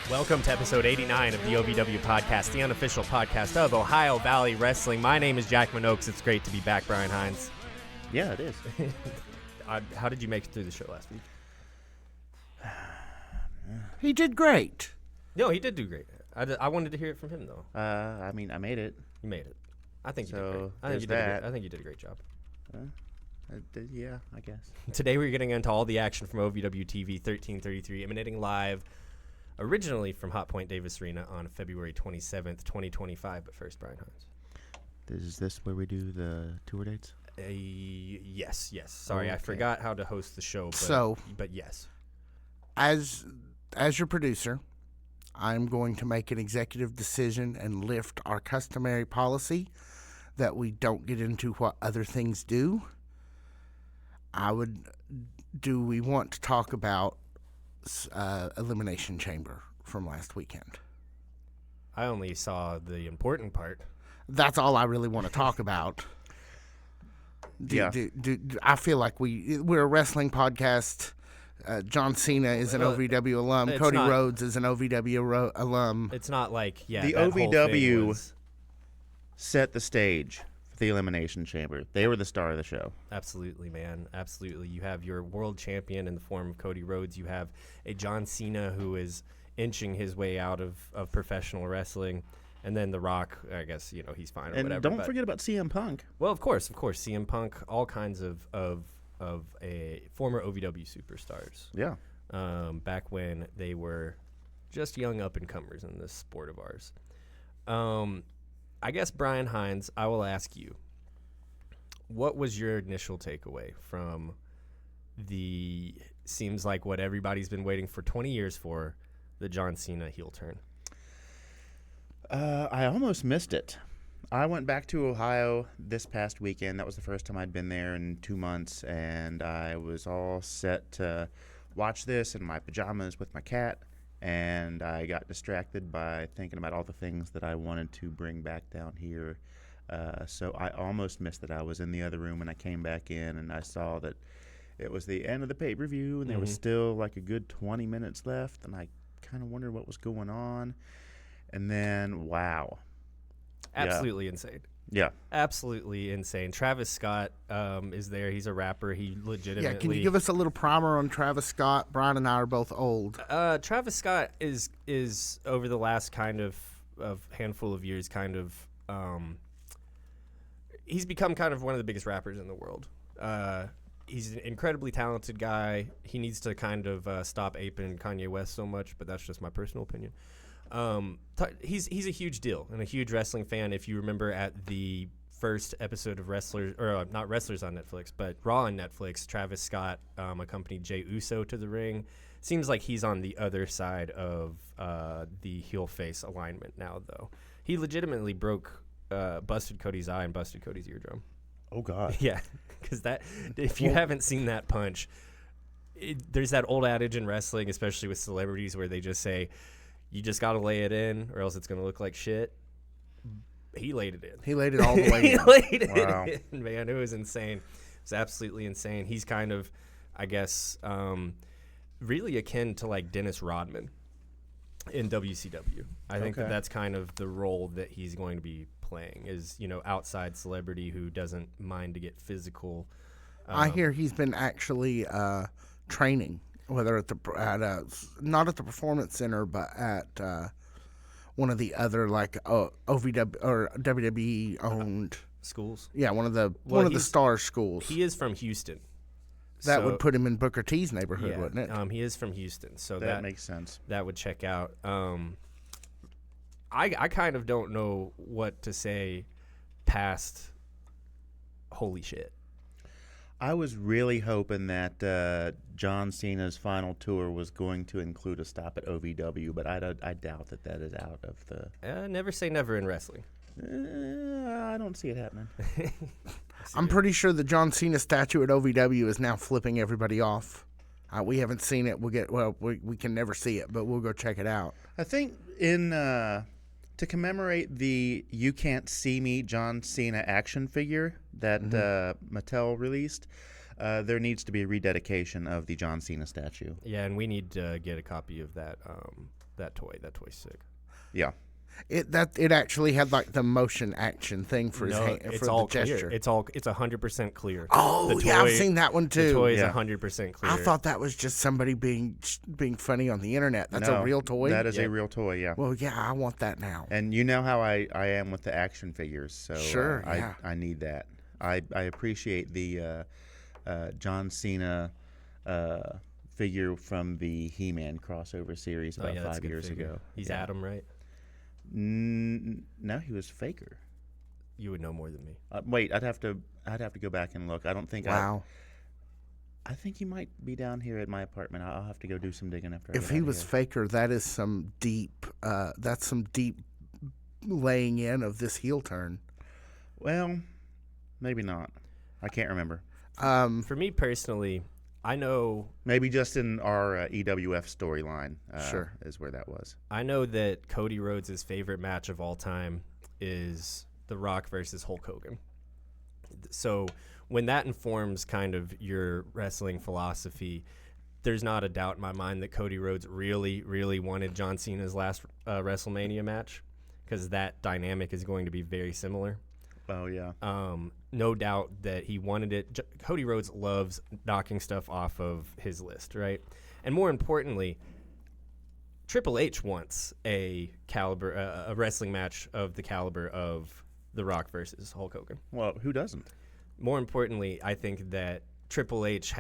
Welcome to episode 89 of the OVW podcast, the unofficial podcast of Ohio Valley Wrestling. My name is Jackman. It's great to be back, Brian Hines. Yeah, it is. How did you make it through the show last week? He did great. No, he did do great. I wanted to hear it from him, though. I made it. You made it. I think you So, did great. I think you did a great job. Yeah, I guess. Today we're getting into all the action from OVW TV 1333, emanating live originally from Hot Point Davis Arena on February 27th, 2025. But first, Brian Hines. Is this where we do the tour dates? Yes. Sorry, I Okay. forgot how to host the show. But yes. As your producer, I'm going to make an executive decision and lift our customary policy that we don't get into what other things do. Do we want to talk about Elimination Chamber from last weekend? I only saw the important part. That's all I really want to talk about. I feel like we're a wrestling podcast. John Cena is an OVW alum. Cody Rhodes is an OVW alum. It's not like, The that whole thing OVW was- set the stage for the Elimination Chamber. They were the star of the show. Absolutely, man. Absolutely. You have your world champion in the form of Cody Rhodes. You have a John Cena who is inching his way out of professional wrestling. And then The Rock, I guess, he's fine or And whatever. don't forget about CM Punk. Well, of course. CM Punk, all kinds of a former OVW superstars. Yeah. Back when they were just young up-and-comers in this sport of ours. I guess, Brian Hines, I will ask you, what was your initial takeaway from seems like what everybody's been waiting for 20 years for, the John Cena heel turn? I almost missed it. I went back to Ohio this past weekend. That was the first time I'd been there in 2 months, and I was all set to watch this in my pajamas with my cat, and I got distracted by thinking about all the things that I wanted to bring back down here. So I almost missed it. I was in the other room, and I came back in, and I saw that it was the end of the pay-per-view, and there was still like a good 20 minutes left, and I kind of wondered what was going on. And then, wow. Absolutely insane. Yeah. Absolutely insane. Travis Scott is there. He's a rapper. He legitimately... Yeah, can you give us a little primer on Travis Scott? Brian and I are both old. Travis Scott is over the last kind of handful of years he's become kind of one of the biggest rappers in the world. He's an incredibly talented guy. He needs to kind of stop aping Kanye West so much, but that's just my personal opinion. He's a huge deal and a huge wrestling fan. If you remember at the first episode of not Wrestlers on Netflix, but Raw on Netflix, Travis Scott accompanied Jey Uso to the ring. Seems like he's on the other side of the heel face alignment now, though. He legitimately busted Cody's eye and busted Cody's eardrum. Oh, God. Yeah, because if you haven't seen that punch, there's that old adage in wrestling, especially with celebrities, where they just say, you just got to lay it in or else it's going to look like shit. He laid it in. He laid it all the way in. He laid Wow. it in, man. It was insane. It was absolutely insane. He's kind of, I guess, really akin to like Dennis Rodman in WCW. I think that's kind of the role that he's going to be playing is, outside celebrity who doesn't mind to get physical. I hear he's been actually training, whether not at the Performance Center, but at one of the other like OVW or WWE owned schools. Yeah, one of the star schools. He is from Houston. That would put him in Booker T's neighborhood, yeah, wouldn't it? He is from Houston, so that makes sense. That would check out. I kind of don't know what to say past holy shit. I was really hoping that John Cena's final tour was going to include a stop at OVW, but I doubt that is out of the... Never say never in wrestling. I don't see it happening. I'm pretty sure the John Cena statue at OVW is now flipping everybody off. We haven't seen it. We can never see it, but we'll go check it out. I think to commemorate the You Can't See Me John Cena action figure that Mattel released, there needs to be a rededication of the John Cena statue. Yeah, and we need to get a copy of that toy. That toy's sick. Yeah. It actually had like the motion action thing for his hand, it's for all the gesture. clear. It's 100% clear. Oh, yeah, I've seen that one too. The toy is Yeah. 100% clear. I thought that was just somebody being funny on the internet. That's a real toy. That is Yeah. a real toy. Yeah. Well, yeah, I want that now. And you know how I am with the action figures, so Sure, yeah. I need that. I appreciate the John Cena figure from the He-Man crossover series about that's a 5 good years figure. ago. He's Yeah. Adam, right? No, he was Faker. You would know more than me. Wait, I'd have to go back and look. I don't think. Wow. I think he might be down here at my apartment. I'll have to go do some digging after. If he was Faker, that is some deep. That's some deep laying in of this heel turn. Well, maybe not. I can't remember. For me personally, I know Maybe just in our EWF storyline. Sure. Is where that was. I know that Cody Rhodes' favorite match of all time is The Rock versus Hulk Hogan. So when that informs kind of your wrestling philosophy, there's not a doubt in my mind that Cody Rhodes really, really wanted John Cena's last WrestleMania match, because that dynamic is going to be very similar. Oh yeah. No doubt that he wanted it. Cody Rhodes loves knocking stuff off of his list, right? And more importantly, Triple H wants a wrestling match of the caliber of The Rock versus Hulk Hogan. Well, who doesn't? More importantly, I think that Triple H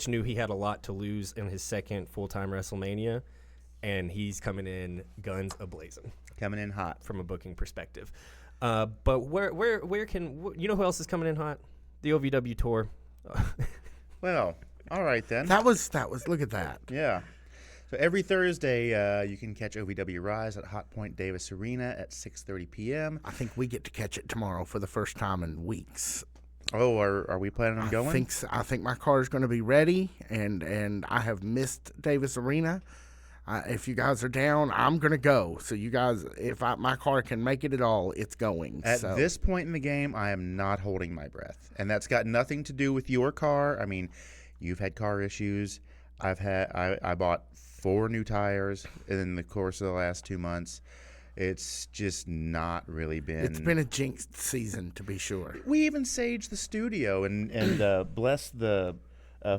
knew he had a lot to lose in his second full-time WrestleMania, and he's coming in guns a-blazing. Coming in hot. From a booking perspective. But where can you know who else is coming in hot? The OVW tour. Well, all right then. That was. Look at that. Yeah. So every Thursday, you can catch OVW Rise at Hot Point Davis Arena at 6:30 p.m. I think we get to catch it tomorrow for the first time in weeks. Oh, are we planning on going? I think my car is going to be ready, and I have missed Davis Arena. If you guys are down, I'm going to go. So you guys, if my car can make it at all, it's going. At this point in the game, I am not holding my breath. And that's got nothing to do with your car. I mean, you've had car issues. I bought 4 new tires in the course of the last 2 months. It's just not really been. It's been a jinxed season, to be sure. We even saged the studio and blessed the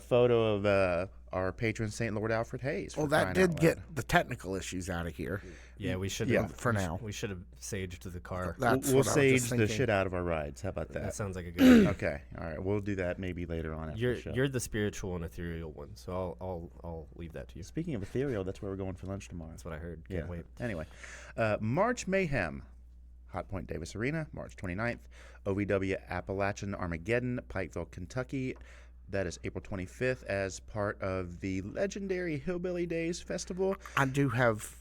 photo of our patron Saint Lord Alfred Hayes. Well, that did get the technical issues out of here. Yeah, we should. Yeah, for now. We should have saged the car. That's we'll what I was sage just the thinking. shit out of our rides. How about That that? sounds like a good idea. Okay, all right. We'll do that maybe later on after the show. You're the spiritual and ethereal one, so I'll leave that to you. Speaking of ethereal, that's where we're going for lunch tomorrow. That's what I heard. Yeah. Can't wait. Anyway, March Mayhem, Hot Point Davis Arena, March 29th. OVW Appalachian Armageddon, Pikeville, Kentucky. That is April 25th as part of the legendary Hillbilly Days Festival. I do have.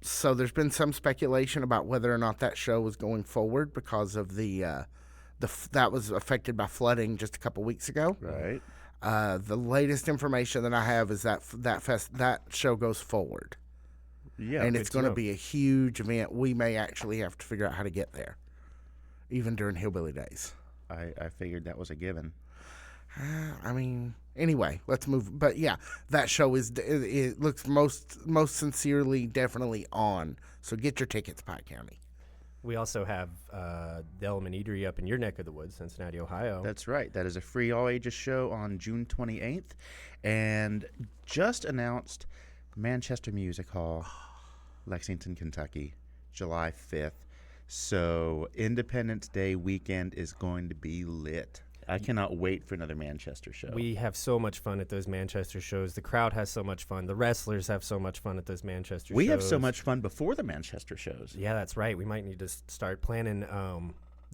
So there's been some speculation about whether or not that show was going forward because of that was affected by flooding just a couple weeks ago. Right. The latest information that I have is that show goes forward. Yeah. And it's going to be a huge event. We may actually have to figure out how to get there, even during Hillbilly Days. I figured that was a given. I mean, anyway, let's move. But yeah, that show it looks most sincerely definitely on. So get your tickets, Pike County. We also have the Element Eatery up in your neck of the woods, Cincinnati, Ohio. That's right. That is a free all ages show on June 28th, and just announced Manchester Music Hall, Lexington, Kentucky, July 5th. So Independence Day weekend is going to be lit. I cannot wait for another Manchester show. We have so much fun at those Manchester shows. The crowd has so much fun. The wrestlers have so much fun at those Manchester shows. We have so much fun before the Manchester shows. Yeah, that's right. We might need to start planning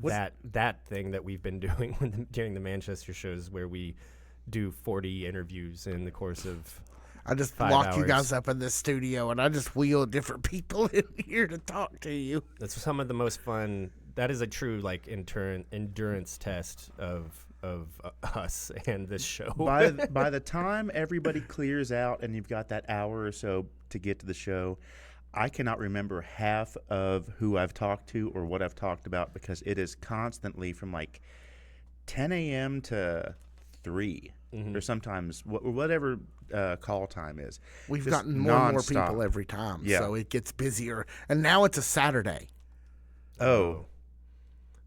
that thing that we've been doing during the Manchester shows, where we do 40 interviews in the course of I just 5 lock hours. you guys up in this studio, and I just wheel different people in here to talk to you. That's some of the most fun. That is a true endurance test of us and this show. By the time everybody clears out and you've got that hour or so to get to the show, I cannot remember half of who I've talked to or what I've talked about, because it is constantly from like 10 a.m. to 3 or sometimes whatever call time is. We've Just gotten more and more nonstop. people every time, Yeah. so it gets busier. And now it's a Saturday. Oh.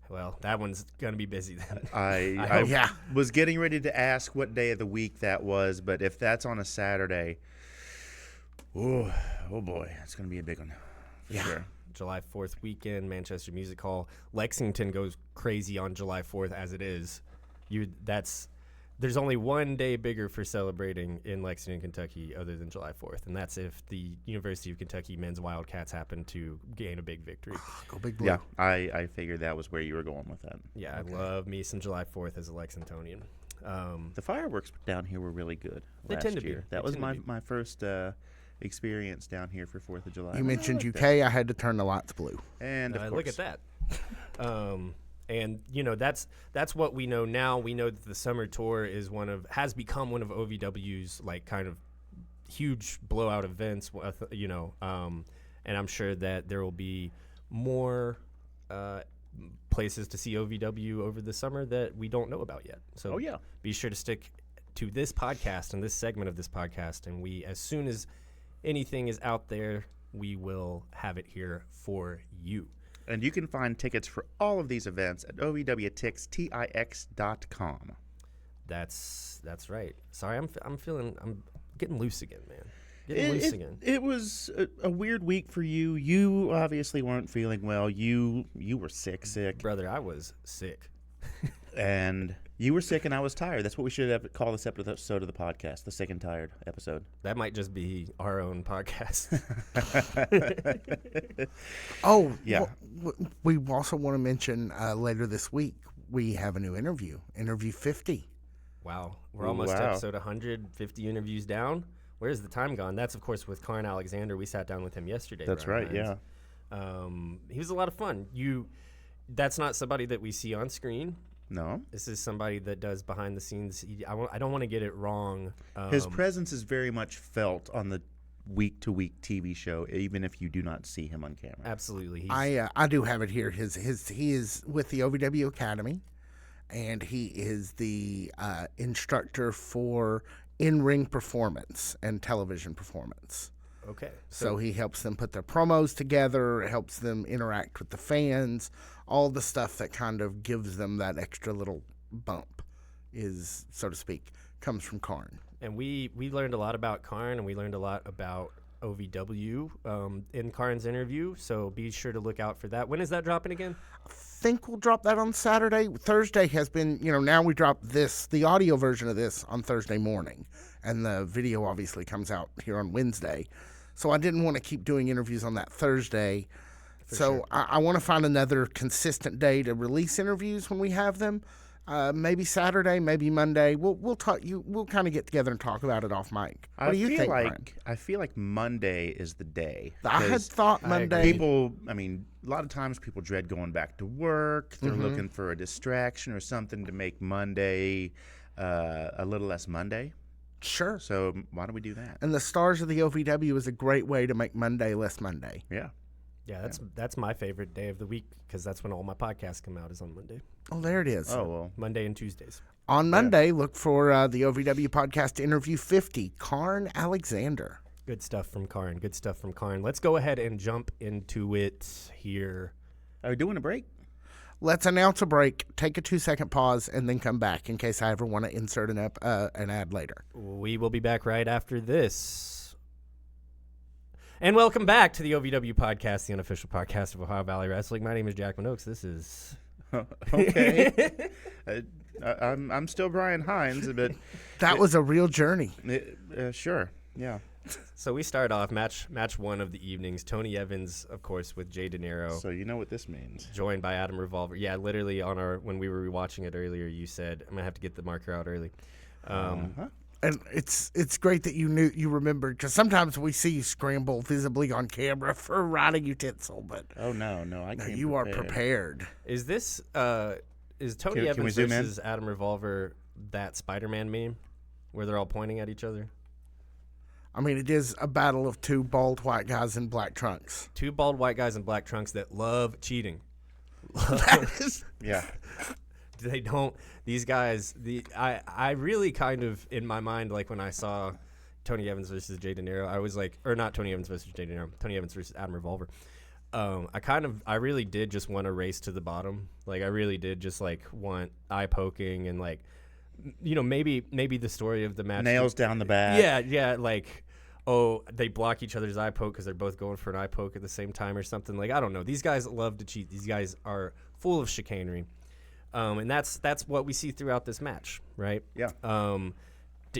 Well, that one's gonna be busy then. I Yeah. was getting ready to ask what day of the week that was, but if that's on a Saturday, oh boy, it's going to be a big one. For sure. July 4th weekend, Manchester Music Hall. Lexington goes crazy on July 4th as it is. There's only one day bigger for celebrating in Lexington, Kentucky, other than July 4th, and that's if the University of Kentucky men's Wildcats happen to gain a big victory. Go Big Blue. Yeah, I figured that was where you were going with that. Yeah, I love me some July 4th as a Lexingtonian. The fireworks down here were really good They last tend to be. year. They That was tend to be. my first experience down here for 4th of July. You mentioned I UK. liked I had to turn the lights blue. that. And of course. Look at that. And that's what we know now. We know that the summer tour has become one of OVW's like kind of huge blowout events. And I'm sure that there will be more places to see OVW over the summer that we don't know about yet. So be sure to stick to this podcast and this segment of this podcast, and as soon as anything is out there, we will have it here for you. And you can find tickets for all of these events at OVWTix.com. That's right. Sorry, I'm getting loose again, man. Getting loose again. It was a weird week for you. You obviously weren't feeling well. You were sick. Brother, I was sick. And you were sick and I was tired. That's what we should have call this episode of the podcast, the Sick and Tired episode. That might just be our own podcast. Oh, yeah. We also want to mention later this week, we have a new interview 50. Wow. We're almost episode 150 interviews down. Where's the time gone? That's, of course, with Karn Alexander. We sat down with him yesterday. That's right, yeah. He was a lot of fun. That's not somebody that we see on screen. No. This is somebody that does behind the scenes. I don't want to get it wrong. His presence is very much felt on the week-to-week TV show, even if you do not see him on camera. Absolutely. I do have it here. He is with the OVW Academy, and he is the instructor for in-ring performance and television performance. Okay. So he helps them put their promos together, helps them interact with the fans, all the stuff that kind of gives them that extra little bump is, so to speak, comes from Karn. And we learned a lot about Karn, and we learned a lot about OVW in Karn's interview, so be sure to look out for that. When is that dropping again? I think we'll drop that on Saturday. Thursday has been, now we drop the audio version of this on Thursday morning, and the video obviously comes out here on Wednesday. So I didn't want to keep doing interviews on that Thursday. Sure. I want to find another consistent day to release interviews when we have them. Maybe Saturday, maybe Monday. We'll talk. We'll kind of get together and talk about it off mic. What do you think, Brian? I feel like Monday is the day. I had thought Monday. A lot of times people dread going back to work. They're looking for a distraction or something to make Monday a little less Monday. Sure. So why don't we do that? And the Stars of the OVW is a great way to make Monday less Monday. Yeah. Yeah, that's my favorite day of the week because that's when all my podcasts come out is on Monday. Oh, there it is. Oh, well. Monday and Tuesdays. On Monday, look for the OVW podcast interview 50, Karn Alexander. Good stuff from Karn. Good stuff from Karn. Let's go ahead and jump into it here. Are we doing a break? Let's announce a break, take a 2-second pause, and then come back in case I ever want to insert an ad later. We will be back right after this. And welcome back to the OVW podcast, the unofficial podcast of Ohio Valley Wrestling. My name is Jackman Oaks. This is... Okay. I'm still Brian Hines, but... That was a real journey. Sure, yeah. So we start off match one of the evenings. Tony Evans, of course, with Jay De Niro. So you know what this means. Joined by Adam Revolver. Yeah, literally when we were rewatching it earlier, you said, I'm going to have to get the marker out early. And it's great that you remembered, because sometimes we see you scramble visibly on camera for a writing utensil, but oh no, I can't. You are prepared. Is this is Tony Evans versus Adam Revolver that Spider-Man meme where they're all pointing at each other? I mean, it is a battle of two bald white guys in black trunks. Two bald white guys in black trunks that love cheating. Yeah. They don't. These guys. I really kind of in my mind, like when I saw Tony Evans versus Jay De Niro, I was like, or not Tony Evans versus Jay De Niro, Tony Evans versus Adam Revolver. I really did just want a race to the bottom. Like I really did just like want eye poking and like, maybe the story of the match. Nails down the back. Yeah, like, oh, they block each other's eye poke because they're both going for an eye poke at the same time or something. Like I don't know. These guys love to cheat. These guys are full of chicanery. And that's what we see throughout this match, right? Yeah.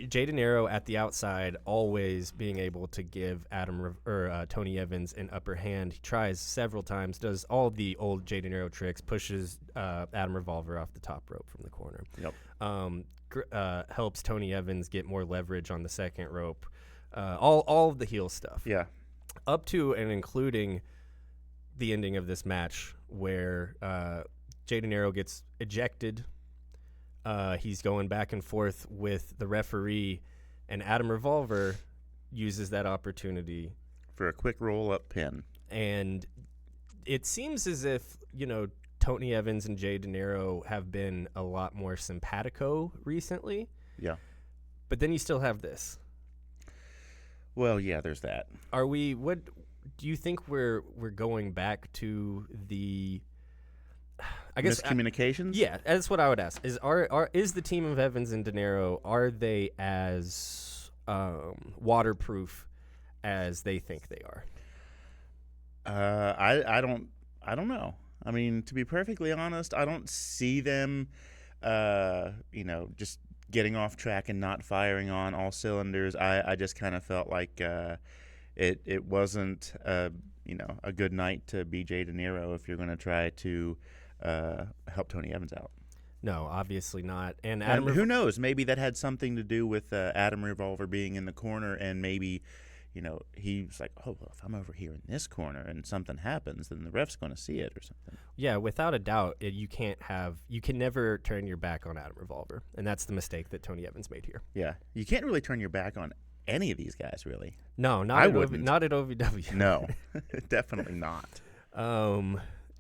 Jay De Niro at the outside, always being able to give Tony Evans an upper hand. He tries several times, does all the old Jay De Niro tricks, pushes Adam Revolver off the top rope from the corner. Yep. Helps Tony Evans get more leverage on the second rope. All of the heel stuff. Yeah. Up to and including the ending of this match where Jay De Niro gets ejected. He's going back and forth with the referee, and Adam Revolver uses that opportunity for a quick roll-up pin. And it seems as if, Tony Evans and Jay De Niro have been a lot more simpatico recently. Yeah. But then you still have this. Well, yeah, there's that. What do you think we're going back to the... I guess miscommunications? Yeah, that's what I would ask. Is the team of Evans and De Niro, are they as waterproof as they think they are? I don't know. I mean, to be perfectly honest, I don't see them just getting off track and not firing on all cylinders. I just kind of felt like it wasn't a good night to be Jay De Niro if you're going to try to help Tony Evans out. No, obviously not. And who knows? Maybe that had something to do with Adam Revolver being in the corner, and maybe, he's like, oh, well, if I'm over here in this corner and something happens, then the ref's going to see it or something. Yeah, without a doubt, you can never turn your back on Adam Revolver, and that's the mistake that Tony Evans made here. Yeah, you can't really turn your back on any of these guys, really. No, not at OVW. No, definitely not.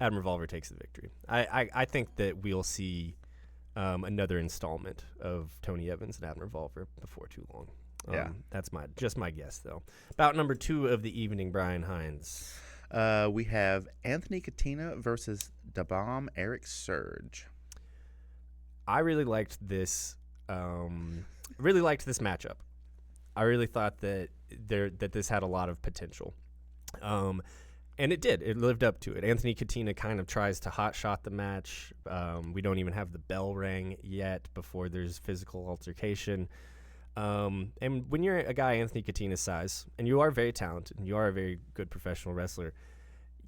Adam Revolver takes the victory. I think that we'll see another installment of Tony Evans and Adam Revolver before too long. Yeah. That's my guess, though. Bout number 2 of the evening, Brian Hines. We have Anthony Katina versus DaBomb Eric Surge. I really liked this. Really liked this matchup. I really thought that this had a lot of potential. And it did. It lived up to it. Anthony Katina kind of tries to hotshot the match. We don't even have the bell ring yet before there's physical altercation. And when you're a guy Anthony Katina's size, and you are very talented, and you are a very good professional wrestler,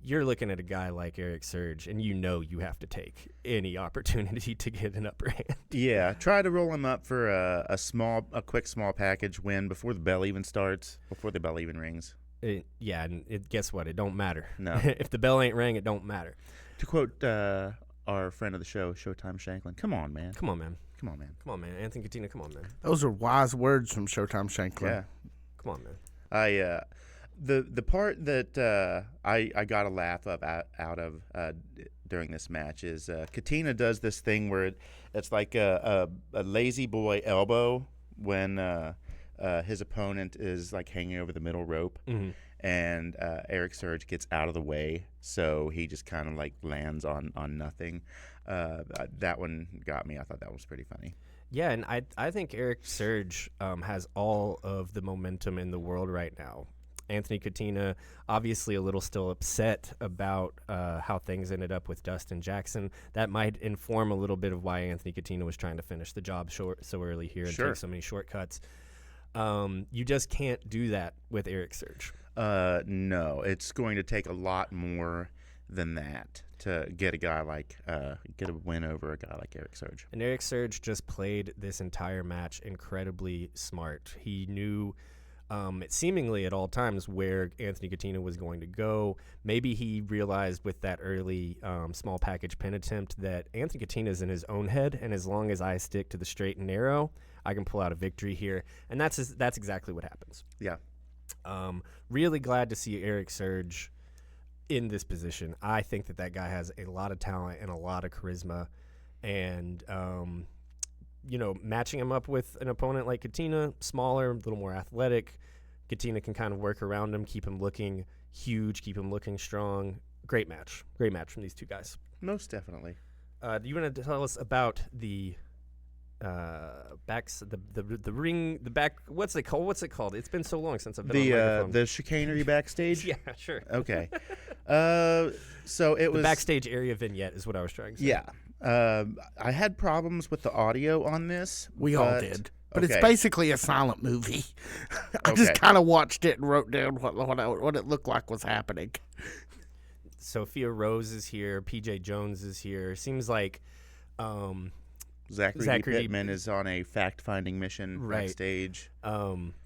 you're looking at a guy like Eric Surge, and you have to take any opportunity to get an upper hand. Yeah, try to roll him up for a quick small package win before the bell even starts, before the bell even rings. Guess what? It don't matter. No. If the bell ain't rang, it don't matter. To quote our friend of the show, Showtime Shanklin, come on, man. Come on, man. Come on, man. Come on, man. Anthony Katina, come on, man. Those are wise words from Showtime Shanklin. Yeah. Come on, man. The part that I got a laugh out of during this match is Katina does this thing where it's like a lazy boy elbow when his opponent is like hanging over the middle rope, and Eric Surge gets out of the way, so he just kind of like lands on nothing. That one got me. I thought that was pretty funny. Yeah, and I think Eric Surge has all of the momentum in the world right now. Anthony Katina, obviously a little still upset about how things ended up with Dustin Jackson. That might inform a little bit of why Anthony Katina was trying to finish the job so early here and take so many shortcuts. You just can't do that with Eric Surge. No, it's going to take a lot more than that to get a guy like get a win over a guy like Eric Surge. And Eric Surge just played this entire match incredibly smart. He knew seemingly at all times where Anthony Katina was going to go. Maybe he realized with that early small package pin attempt that Anthony Katina is in his own head, and as long as I stick to the straight and narrow, I can pull out a victory here. And that's exactly what happens. Yeah. Really glad to see Eric Surge in this position. I think that guy has a lot of talent and a lot of charisma, And, matching him up with an opponent like Katina, smaller, a little more athletic. Katina can kind of work around him, keep him looking huge, keep him looking strong. Great match from these two guys. Most definitely. Do you want to tell us about the backs, the ring, the back? What's it called? It's been so long since I've been on the microphone. The chicanery backstage. Yeah, sure. Okay. So it was the backstage area vignette is what I was trying to say. Yeah. I had problems with the audio on this. We all did. But okay. it's basically a silent movie. I just kind of watched it and wrote down what it looked like was happening. Sophia Rose is here. PJ Jones is here. Seems like Zachary Pittman is on a fact-finding mission backstage.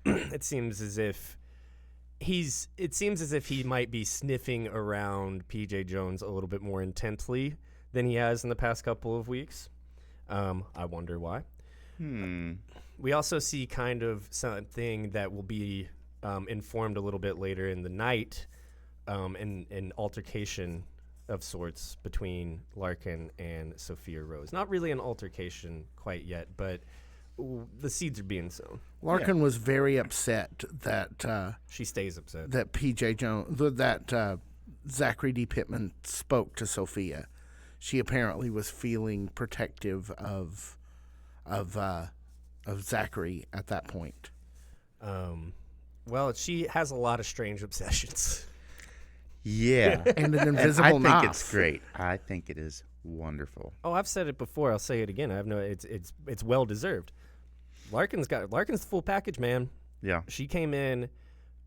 It seems as if he might be sniffing around PJ Jones a little bit more intently than he has in the past couple of weeks. I wonder why. We also see kind of something that will be informed a little bit later in the night, an altercation of sorts between Larkin and Sophia Rose. Not really an altercation quite yet, but the seeds are being sown. Larkin was very upset that she stays upset that PJ Jones, that Zachary D. Pittman spoke to Sophia. She apparently was feeling protective of Zachary at that point. Well, she has a lot of strange obsessions. Yeah. And an invisible knife. I think it's great. I think it is wonderful. Oh, I've said it before. I'll say it again. It's well deserved. Larkin's the full package, man. Yeah. She came in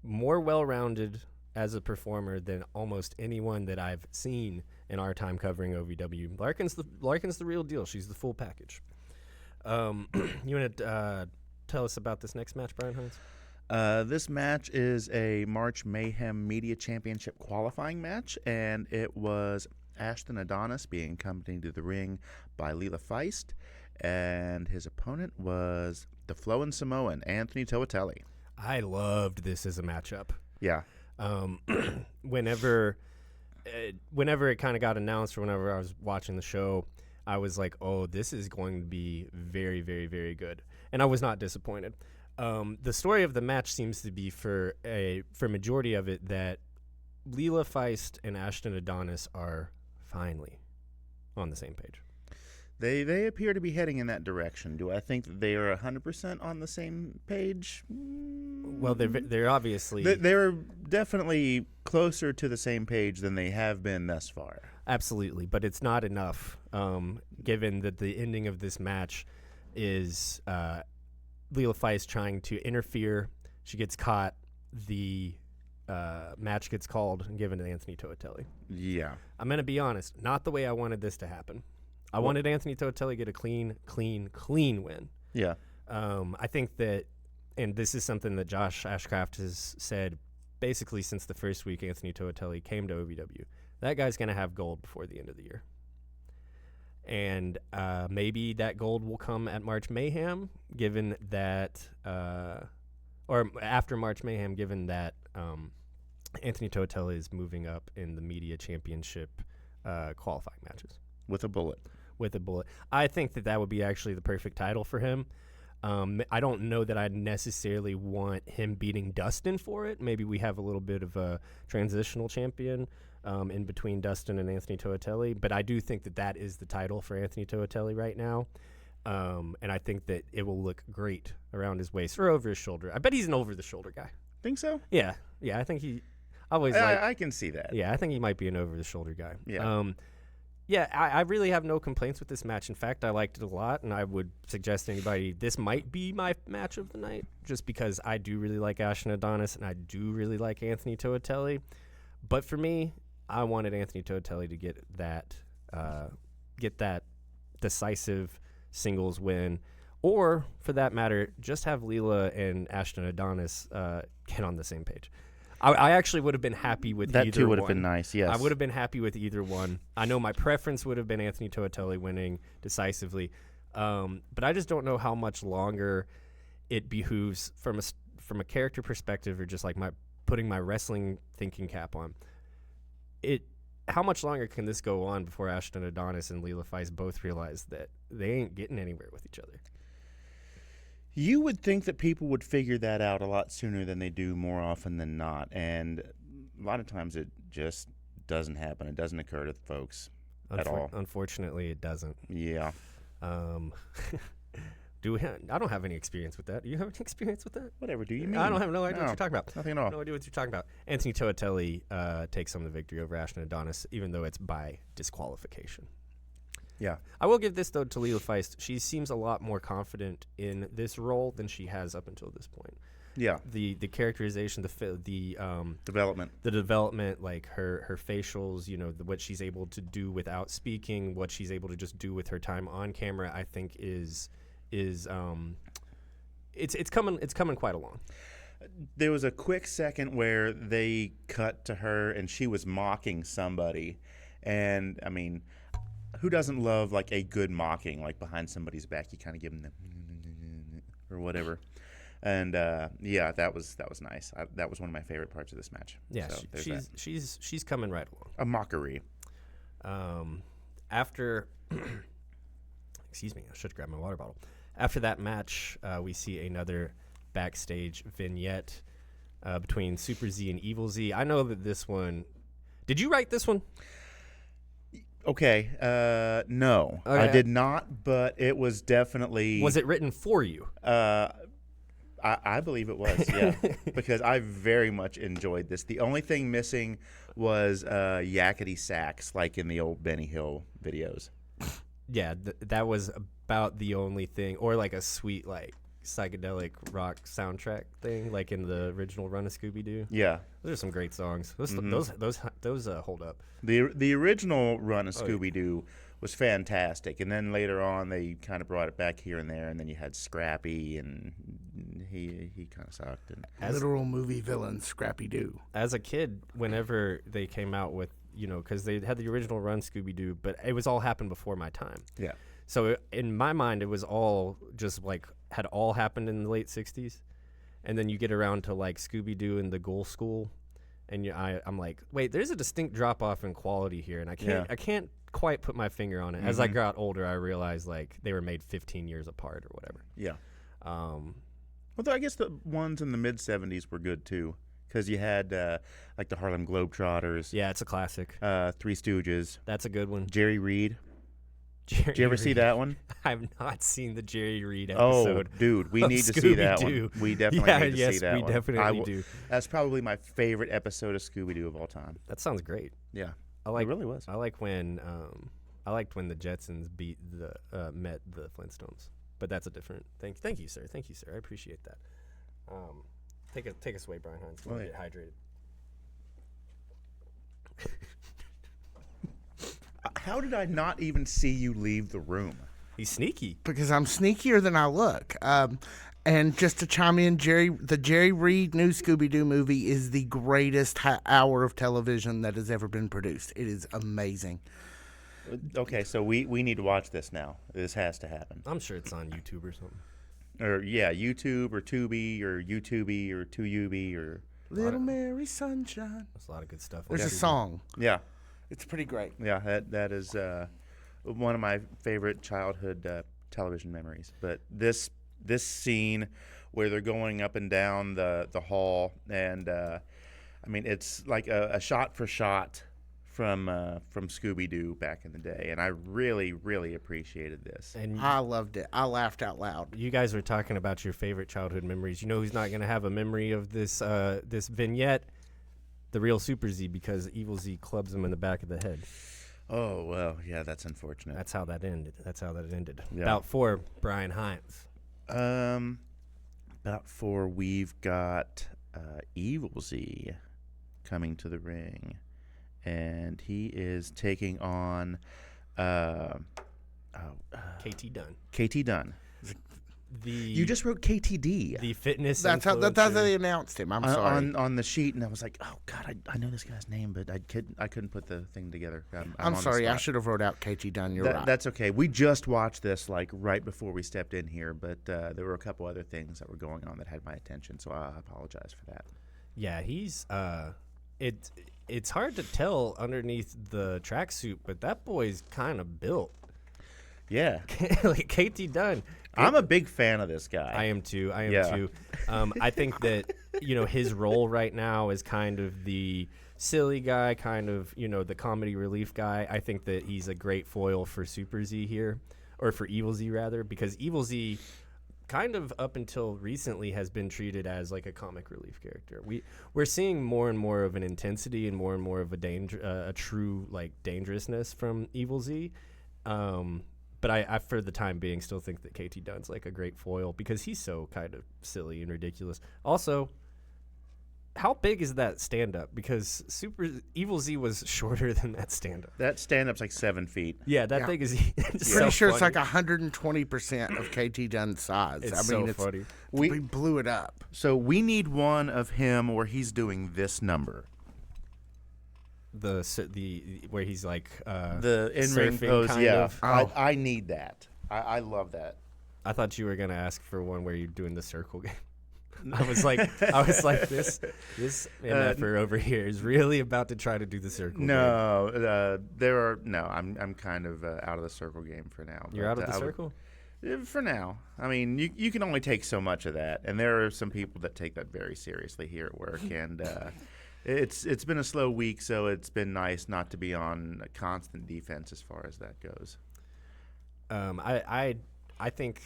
more well-rounded as a performer than almost anyone that I've seen in our time covering OVW. Larkin's the real deal. She's the full package. You want to tell us about this next match, Brian Hines? This match is a March Mayhem Media Championship qualifying match, and it was Ashton Adonis being accompanied to the ring by Leela Feist, and his opponent was the Flowin' Samoan, Anthony Toatelli. I loved this as a matchup. Yeah. Whenever it kind of got announced or whenever I was watching the show, I was like, oh, this is going to be very, very, very good. And I was not disappointed. The story of the match seems to be for majority of it that Leela Feist and Ashton Adonis are finally on the same page. They appear to be heading in that direction. Do I think that they are 100% on the same page? Well, they're obviously... They're definitely closer to the same page than they have been thus far. Absolutely, but it's not enough, given that the ending of this match is Leela Feist trying to interfere. She gets caught. The match gets called and given to Anthony Toatelli. Yeah. I'm going to be honest, not the way I wanted this to happen. I wanted Anthony Toatelli to get a clean win. Yeah. I think that, and this is something that Josh Ashcraft has said basically since the first week Anthony Toatelli came to OVW. That guy's going to have gold before the end of the year. And maybe that gold will come at March Mayhem, given that, or after March Mayhem, given that Anthony Toatelli is moving up in the media championship qualifying matches. With a bullet. I think that would be actually the perfect title for him. I don't know that I necessarily want him beating Dustin for it. Maybe we have a little bit of a transitional champion in between Dustin and Anthony Toatelli, but I do think that is the title for Anthony Toatelli right now. And I think that it will look great around his waist or over his shoulder. I bet he's an over-the-shoulder guy. Think so? Yeah, I think he always I can see that. Yeah, I think he might be an over-the-shoulder guy. Yeah. I really have no complaints with this match. In fact, I liked it a lot, and I would suggest to anybody this might be my match of the night just because I do really like Ashton Adonis and I do really like Anthony Toatelli. But for me, I wanted Anthony Toatelli to get that decisive singles win, or for that matter, just have Leela and Ashton Adonis get on the same page. I actually would have been happy with either one. That too would have been nice, yes. I would have been happy with either one. I know my preference would have been Anthony Toatelli winning decisively, but I just don't know how much longer it behooves from a character perspective or just like putting my wrestling thinking cap on. how much longer can this go on before Ashton Adonis and Leela Feist both realize that they ain't getting anywhere with each other? You would think that people would figure that out a lot sooner than they do more often than not. And a lot of times it just doesn't happen. It doesn't occur to folks at all. Unfortunately, it doesn't. Yeah. I don't have any experience with that. Do you have any experience with that? Whatever do you mean? I don't have no idea what you're talking about. Nothing at all. No idea what you're talking about. Anthony Toatelli takes home the victory over Ashton Adonis, even though it's by disqualification. Yeah. I will give this, though, to Leela Feist. She seems a lot more confident in this role than she has up until this point. Yeah. The characterization, the development, like her facials, what she's able to do without speaking, what she's able to just do with her time on camera, I think is it's coming quite along. There was a quick second where they cut to her and she was mocking somebody, and I mean, who doesn't love like a good mocking, like behind somebody's back? You kind of give them the or whatever. And yeah, that was nice. That was one of my favorite parts of this match. Yeah, so she's coming right along. A mockery. After, excuse me, I should grab my water bottle. After that match, we see another backstage vignette between Super Z and Evil Z. I know that this one. Did you write this one? Okay, no, okay. I did not, but it was definitely. Was it written for you? I believe it was, yeah, because I very much enjoyed this. The only thing missing was yakety sax, like in the old Benny Hill videos. Yeah, that was about the only thing, or like a sweet like psychedelic rock soundtrack thing, like in the original run of Scooby-Doo. Yeah, those are some great songs. Those hold up. The original run of Scooby-Doo was fantastic, and then later on they kind of brought it back here and there, and then you had Scrappy, and he kind of sucked. And literal movie villain Scrappy Doo. As a kid, whenever they came out with, because they had the original run Scooby-Doo, but it was all happened before my time. Yeah. So in my mind, it was all just like had all happened in the late 60s. And then you get around to like Scooby-Doo and the Ghoul School. And I'm like, wait, there's a distinct drop off in quality here. And I can't quite put my finger on it. As I got older, I realized like they were made 15 years apart or whatever. Yeah. Although I guess the ones in the mid 70s were good too. Because you had like the Harlem Globetrotters. Yeah, it's a classic. Three Stooges. That's a good one. Jerry Reed. Did you ever see that one? I've not seen the Jerry Reed episode. Oh, dude, we need to see that one. We definitely need to see that one. Yes, we definitely do. That's probably my favorite episode of Scooby-Doo of all time. That sounds great. Yeah, it really was. I like when I liked when the Jetsons met the Flintstones, but that's a different thing. Thank you, sir. I appreciate that. Take us away, Brian Hines. Get hydrated. How did I not even see you leave the room? He's sneaky. Because I'm sneakier than I look. And just to chime in, the Jerry Reed new Scooby-Doo movie is the greatest hour of television that has ever been produced. It is amazing. Okay, so we need to watch this now. This has to happen. I'm sure it's on YouTube or something. Or, yeah, YouTube or Tubi or YouTubey or 2UB or... Little Mary Sunshine. There's a lot of good stuff. There's a song. Yeah. It's pretty great. Yeah, that is one of my favorite childhood television memories. But this scene where they're going up and down the hall, and I mean it's like a shot for shot from Scooby-Doo back in the day, and I really, really appreciated this. And I loved it. I laughed out loud. You guys were talking about your favorite childhood memories. You know who's not going to have a memory of this vignette? The real Super Z, because Evil Z clubs him in the back of the head. Oh, well, yeah, that's unfortunate. That's how that ended. Yeah. About 4, Brian Hines. About 4, we've got Evil Z coming to the ring, and he is taking on KT Dunn. KT Dunn. You just wrote KTD. The fitness. That's how they announced him. I'm sorry. On the sheet, and I was like, oh God, I know this guy's name, but I couldn't put the thing together. I'm sorry. I should have wrote out KT Dunn. You're right. That's okay. We just watched this like right before we stepped in here, but there were a couple other things that were going on that had my attention, so I apologize for that. Yeah, he's it's hard to tell underneath the tracksuit, but that boy's kind of built. Yeah. Like KT Dunn. I'm a big fan of this guy. I am too. Yeah. I think that, his role right now is kind of the silly guy, kind of, the comedy relief guy. I think that he's a great foil for Super Z here, or for Evil Z rather, because Evil Z kind of up until recently has been treated as like a comic relief character. We're seeing more and more of an intensity and more of a danger, a true like dangerousness from Evil Z. But I, for the time being, still think that KT Dunn's like a great foil because he's so kind of silly and ridiculous. Also, how big is that stand-up? Because Super Evil Z was shorter than that stand-up. That stand-up's like 7 feet. Yeah, that thing is pretty sure it's like 120% of KT Dunn's size. It's so funny. We blew it up. So we need one of him where he's doing this number. The where he's like the in-ring surfing pose, kind yeah. of. I need that. I love that. I thought you were gonna ask for one where you're doing the circle game. I was like, this MFer over here is really about to try to do the circle game. I'm kind of out of the circle game for now. You're out of the circle? For now. I mean, you can only take so much of that, and there are some people that take that very seriously here at work, and it's been a slow week, so it's been nice not to be on a constant defense as far as that goes. I think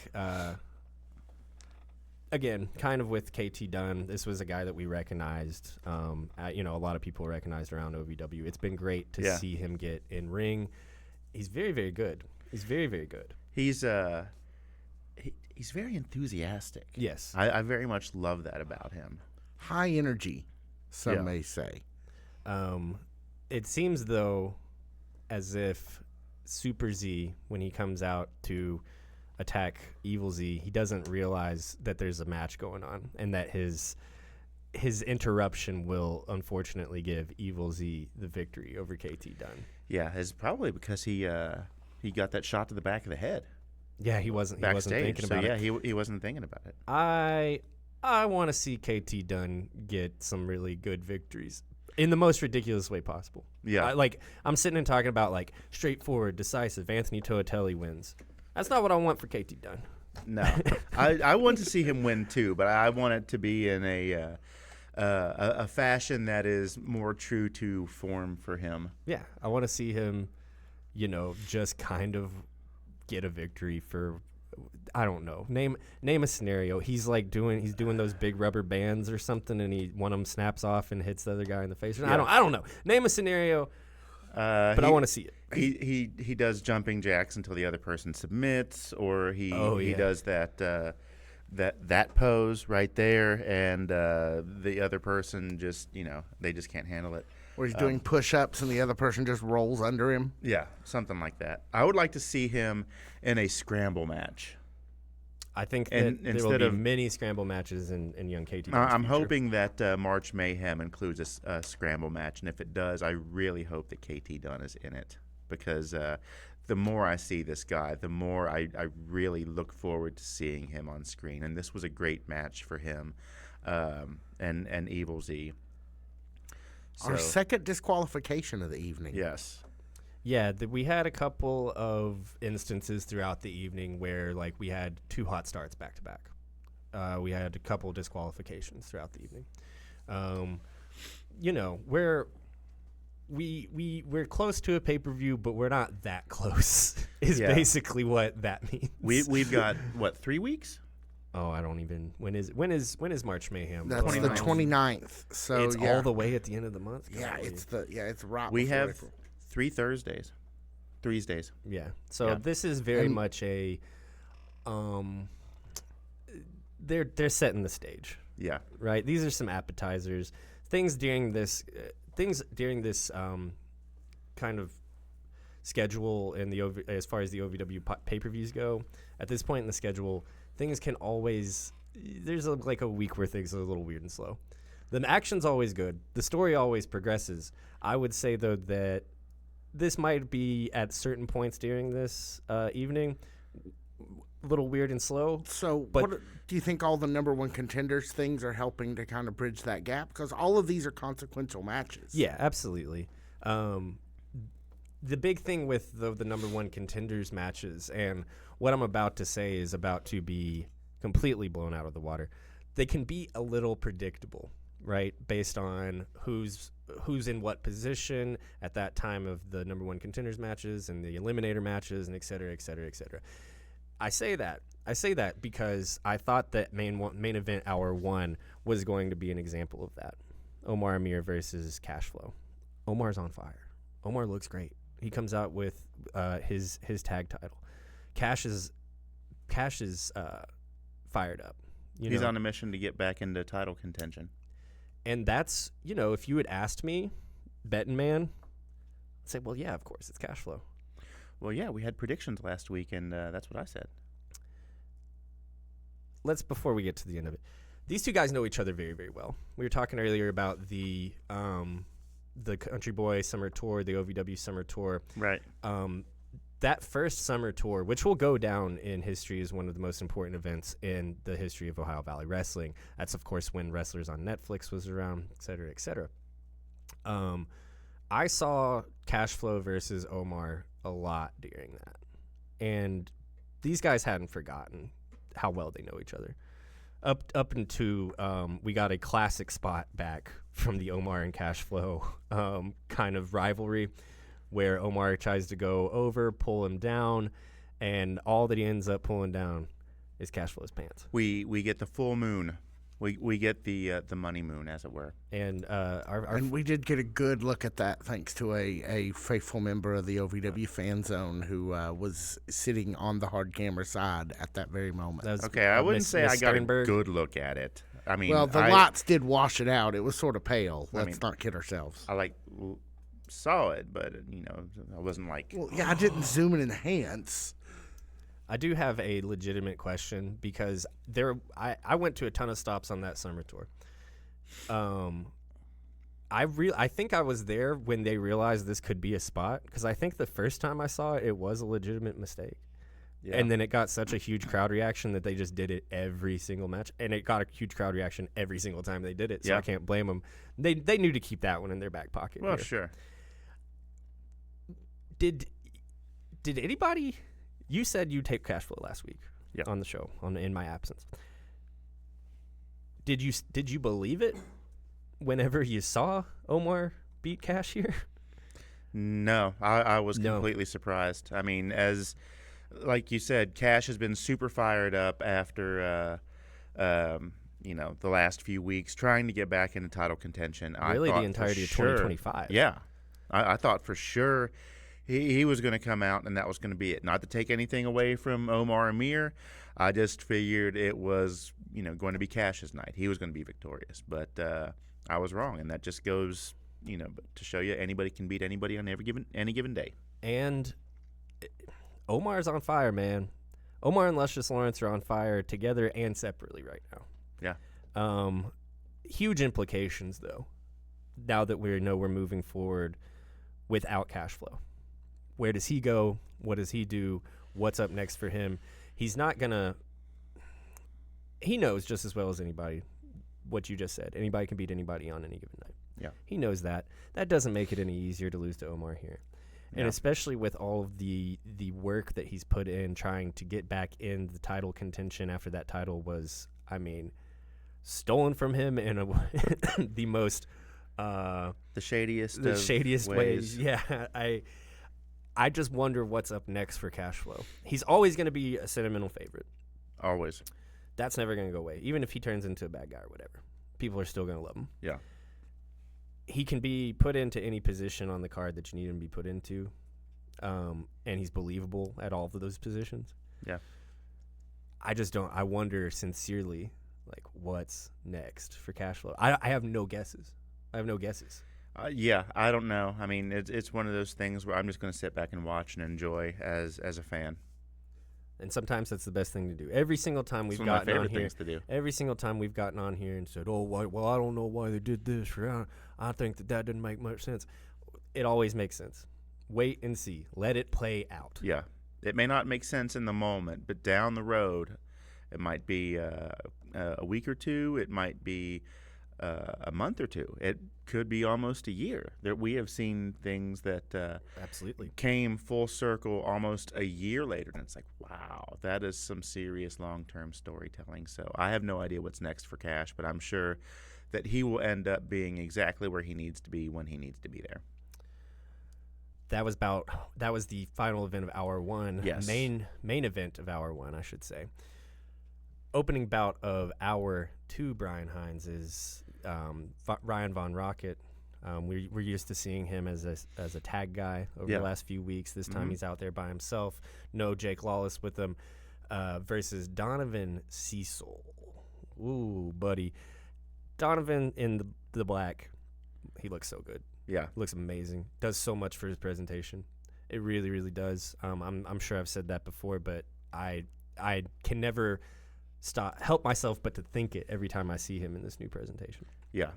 again, kind of with KT Dunn, this was a guy that we recognized. A lot of people recognized around OVW. It's been great to see him get in ring. He's very, very good. He's very, very good. He's very enthusiastic. Yes, I very much love that about him. High energy, some may say. It seems though as if Super Z, when he comes out to attack Evil Z, he doesn't realize that there's a match going on and that his interruption will unfortunately give Evil Z the victory over KT Dunn. Yeah, it's probably because he got that shot to the back of the head. Yeah, he wasn't thinking about it. Yeah, he wasn't thinking about it. I want to see KT Dunn get some really good victories in the most ridiculous way possible. Yeah. I'm sitting and talking about like straightforward, decisive, Anthony Toatelli wins. That's not what I want for KT Dunn. No. I want to see him win too, but I want it to be in a fashion that is more true to form for him. Yeah, I want to see him, just kind of get a victory for, I don't know. Name a scenario. He's doing those big rubber bands or something, and one of them snaps off and hits the other guy in the face. Yeah. I don't know. Name a scenario. But I want to see it. He does jumping jacks until the other person submits, or he does that pose right there, and the other person just they just can't handle it. Or he's doing push-ups and the other person just rolls under him. Yeah, something like that. I would like to see him in a scramble match. I think that there will be many scramble matches in young KT. I'm hoping that March Mayhem includes a scramble match, and if it does, I really hope that KT Dunn is in it, because the more I see this guy, the more I really look forward to seeing him on screen. And this was a great match for him and Evil Z. Our second disqualification of the evening. Yes. Yeah, we had a couple of instances throughout the evening where we had two hot starts back to back. We had a couple disqualifications throughout the evening. We're close to a pay-per-view, but we're not that close. Is basically what that means. We've got 3 weeks? Oh, I don't even. When is March Mayhem? That's the 29th. So it's all the way at the end of the month. It's right. We have April. 3 Thursdays. 3 days. Yeah. So this is very much a they're setting the stage. Yeah. Right? These are some appetizers. Things during this kind of schedule and as far as the OVW pay-per-views go, at this point in the schedule, things can always there's a week where things are a little weird and slow. The action's always good. The story always progresses. I would say though that this might be at certain points during this evening little weird and slow. So, But- do you think all the number one contenders things are helping to kind of bridge that gap? Because all of these are consequential matches. Yeah, absolutely. The big thing with the number one contenders matches, and what I'm about to say is about to be completely blown out of the water. They can be a little predictable, right? Based on who's in what position at that time of the number one contenders matches and the eliminator matches and et cetera, et cetera, et cetera. I say that because I thought that main event hour 1 was going to be an example of that. Omar Amir versus Cashflow. Omar's on fire. Omar looks great. He comes out with his tag title. Cash is fired up. He's on a mission to get back into title contention. And that's, if you had asked me, betting man, I'd say, well, yeah, of course, it's Cashflow. Well, yeah, we had predictions last week, and that's what I said. Before we get to the end of it, these two guys know each other very, very well. We were talking earlier about the Country Boy Summer Tour, the OVW Summer Tour. Right. That first summer tour, which will go down in history as one of the most important events in the history of Ohio Valley Wrestling. That's, of course, when Wrestlers on Netflix was around, et cetera, et cetera. I saw Cashflow versus Omar a lot during that. And these guys hadn't forgotten how well they know each other. Up into we got a classic spot back from the Omar and Cashflow kind of rivalry, where Omar tries to go over, pull him down, and all that he ends up pulling down is Cashflow's pants. We get the full moon. We get the money moon, as it were. And and we did get a good look at that thanks to a faithful member of the OVW fan zone who was sitting on the hard camera side at that very moment. that was, Okay, I wouldn't say Miss I got Sternberg. a good look at it. I mean, Well, the lights did wash it out. It was sort of pale. Let's not kid ourselves. I saw it, but I wasn't like. Well, yeah, I didn't zoom and enhance. I do have a legitimate question because I went to a ton of stops on that summer tour. I think I was there when they realized this could be a spot, because I think the first time I saw it, it was a legitimate mistake. Yeah. And then it got such a huge crowd reaction that they just did it every single match, and it got a huge crowd reaction every single time they did it. So I can't blame them. They knew to keep that one in their back pocket. Well, here. sure. Did anybody? You said you taped Cashflow last week on the show in my absence. Did you believe it whenever you saw Omar beat Cash here? No, I was completely surprised. I mean, like you said, Cash has been super fired up after the last few weeks trying to get back into title contention. Really, the entirety of 2025. Yeah, I thought for sure he was going to come out and that was going to be it. Not to take anything away from Omar Amir, I just figured it was going to be Cash's night. He was going to be victorious, but I was wrong, and that just goes to show you anybody can beat anybody on any given day. And Omar's on fire, man. Omar and Luscious Lawrence are on fire together and separately right now. Yeah. Huge implications, though, now that we know we're moving forward without Cashflow. Where does he go? What does he do? What's up next for him? He's not going to – he knows just as well as anybody what you just said. Anybody can beat anybody on any given night. Yeah. He knows that. That doesn't make it any easier to lose to Omar here. And especially with all of the work that he's put in trying to get back in the title contention after that title was, stolen from him in the most the shadiest ways. Yeah, I just wonder what's up next for Cashflow. He's always going to be a sentimental favorite. Always. That's never going to go away. Even if he turns into a bad guy or whatever, people are still going to love him. Yeah. He can be put into any position on the card that you need him to be put into, and he's believable at all of those positions. Yeah. I wonder sincerely, what's next for Cashflow? I have no guesses. I don't know. I mean, it's one of those things where I'm just going to sit back and watch and enjoy as a fan. And sometimes that's the best thing to do. Every single time we've gotten on here, every single time we've gotten on here and said, "Oh, well, I don't know why they did this," or "I think that didn't make much sense." It always makes sense. Wait and see. Let it play out. Yeah. It may not make sense in the moment, but down the road, it might be a week or two. It might be a month or two. It could be almost a year. We have seen things that Absolutely came full circle almost a year later, and it's like, wow, that is some serious long-term storytelling. So I have no idea what's next for Cash, but I'm sure that he will end up being exactly where he needs to be when he needs to be there. That was the final event of Hour 1. Yes. Main event of Hour 1, I should say. Opening bout of Hour 2, Brian Hines, is Ryan Von Rocket. We're used to seeing him as a tag guy over the last few weeks. This time he's out there by himself. No Jake Lawless with him. Versus Donovan Cecil. Ooh, buddy. Donovan in the black. He looks so good. Yeah. Looks amazing. Does so much for his presentation. It really, really does. I'm sure I've said that before, but I can never help myself but to think it every time I see him in this new presentation. Yeah.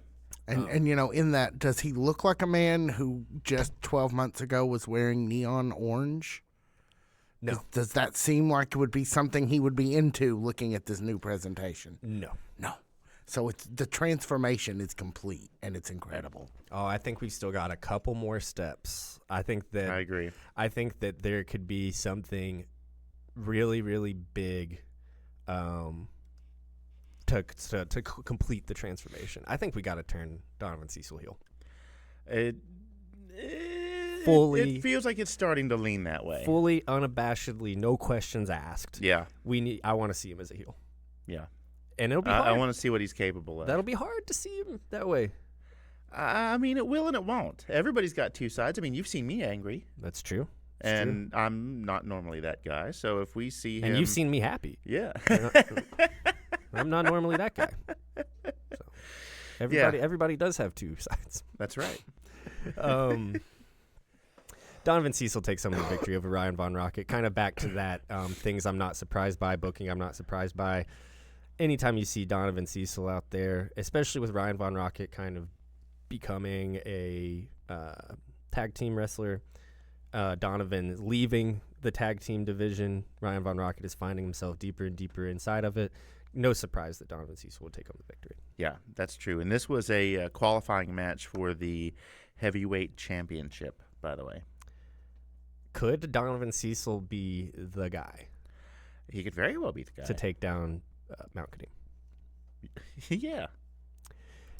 And you know, in that, does he look like a man who just 12 months ago was wearing neon orange? No. Does that seem like it would be something he would be into looking at this new presentation? No. So the transformation is complete, and it's incredible. Oh, I think we've still got a couple more steps. I agree. I think that there could be something really, really big to complete the transformation. I think we got to turn Donovan Cecil heel. It feels like it's starting to lean that way. Fully, unabashedly, no questions asked. Yeah. I want to see him as a heel. Yeah. And it'll be hard. I want to see what he's capable of. That'll be hard to see him that way. I mean, it will and it won't. Everybody's got two sides. I mean, you've seen me angry. That's true. And I'm not normally that guy. So if we see him... And you've seen me happy. Yeah. I'm not normally that guy. So everybody does have two sides. That's right. Donovan Cecil takes some of the victory over Ryan Von Rocket. Kind of back to that things I'm not surprised by, booking I'm not surprised by. Anytime you see Donovan Cecil out there, especially with Ryan Von Rocket kind of becoming a tag team wrestler, Donovan leaving the tag team division, Ryan Von Rocket is finding himself deeper and deeper inside of it. No surprise that Donovan Cecil would take home the victory. Yeah, that's true. And this was a qualifying match for the heavyweight championship, by the way. Could Donovan Cecil be the guy? He could very well be the guy. To take down Mount Kadim. Yeah.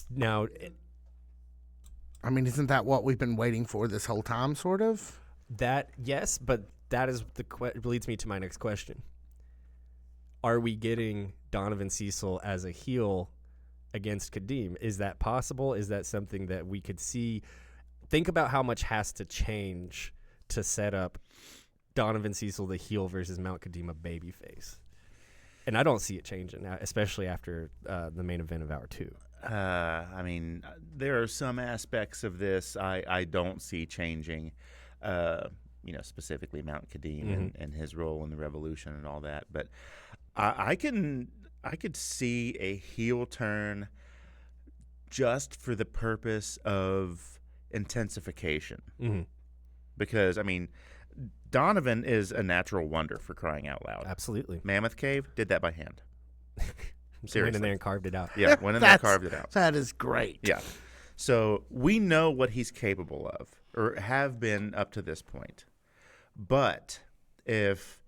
Now, I mean, isn't that what we've been waiting for this whole time, sort of? Yes, but that is leads me to my next question. Are we getting Donovan Cecil as a heel against Kadim? Is that possible? Is that something that we could see? Think about how much has to change to set up Donovan Cecil the heel versus Mount Kadim a babyface. And I don't see it changing now, especially after the main event of Hour 2. I mean, there are some aspects of this I don't see changing. Specifically Mount Kadim and his role in the Revolution and all that. But I could see a heel turn just for the purpose of intensification. Mm-hmm. Because, I mean, Donovan is a natural wonder, for crying out loud. Absolutely. Mammoth Cave did that by hand. Seriously. Went in there and carved it out. Yeah, went in there and carved it out. That is great. Yeah. So we know what he's capable of, or have been up to this point. But if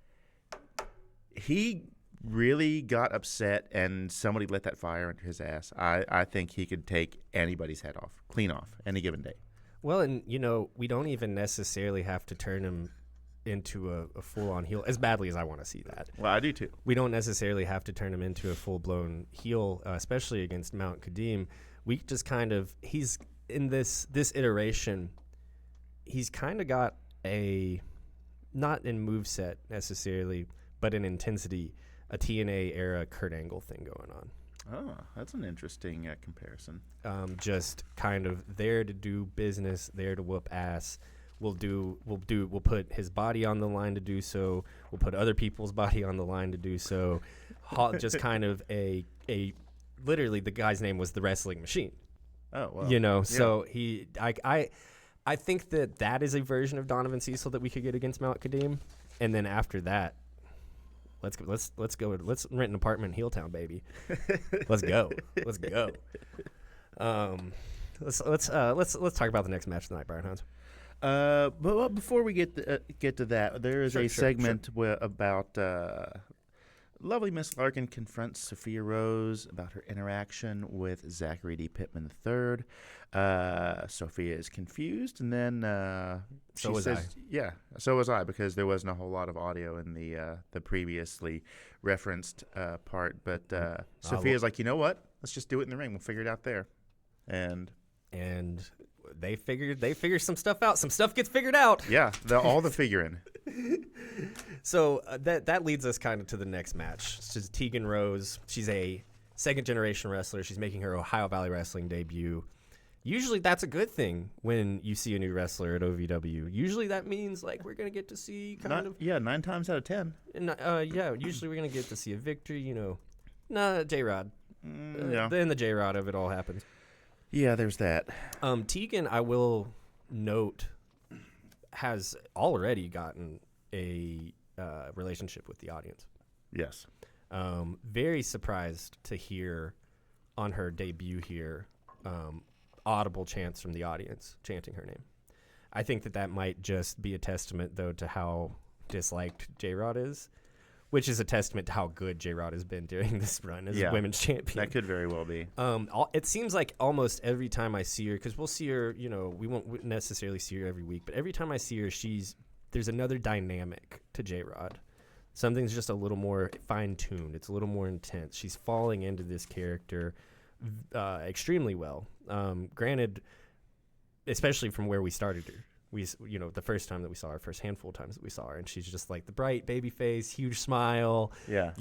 he really got upset and somebody lit that fire under his ass, I think he could take anybody's head off, clean off, any given day. Well, and, we don't even necessarily have to turn him into a full-on heel, as badly as I want to see that. Well, I do too. We don't necessarily have to turn him into a full-blown heel, especially against Mount Kadim. We just kind of, he's in this iteration, he's kind of got a, not in moveset necessarily, but in intensity, a TNA era Kurt Angle thing going on. Oh, that's an interesting comparison. Just kind of there to do business, there to whoop ass. We'll put his body on the line to do so. We'll put other people's body on the line to do so. Just kind of a literally the guy's name was the Wrestling Machine. Oh, wow. Yeah. So I think that is a version of Donovan Cecil that we could get against Mount Kadim. And then after that, let's go. Let's rent an apartment in Heeltown, baby. Let's go. Let's go. Let's talk about the next match tonight, Brian Hans. But before we get to that, there is a segment about lovely Miss Larkin confronts Sophia Rose about her interaction with Zachary D. Pittman III. Sophia is confused, and then she says, "Yeah, so was I," because there wasn't a whole lot of audio in the previously referenced part. But Sophia's like, "You know what? Let's just do it in the ring. We'll figure it out there." And they figure some stuff out. Some stuff gets figured out. Yeah, all the figuring. So that leads us kind of to the next match. It's Tegan Rose. She's a second-generation wrestler. She's making her Ohio Valley Wrestling debut. Usually that's a good thing when you see a new wrestler at OVW. Usually that means, like, we're going to get to see Yeah, 9 times out of 10. And, usually we're going to get to see a victory, J-Rod. Yeah. Then the J-Rod of it all happens. Yeah, there's that. Tegan, I will note, has already gotten a relationship with the audience. Yes. Very surprised to hear on her debut here audible chants from the audience chanting her name. I think that might just be a testament, though, to how disliked J-Rod is, which is a testament to how good J-Rod has been during this run as women's champion. That could very well be. It seems like almost every time I see her, because we'll see her, we won't necessarily see her every week, but every time I see her, there's another dynamic to J-Rod. Something's just a little more fine-tuned. It's a little more intense. She's falling into this character extremely well. Granted, especially from where we started her. The first time that we saw her, first handful of times that we saw her, and she's just like the bright baby face, huge smile. Yeah.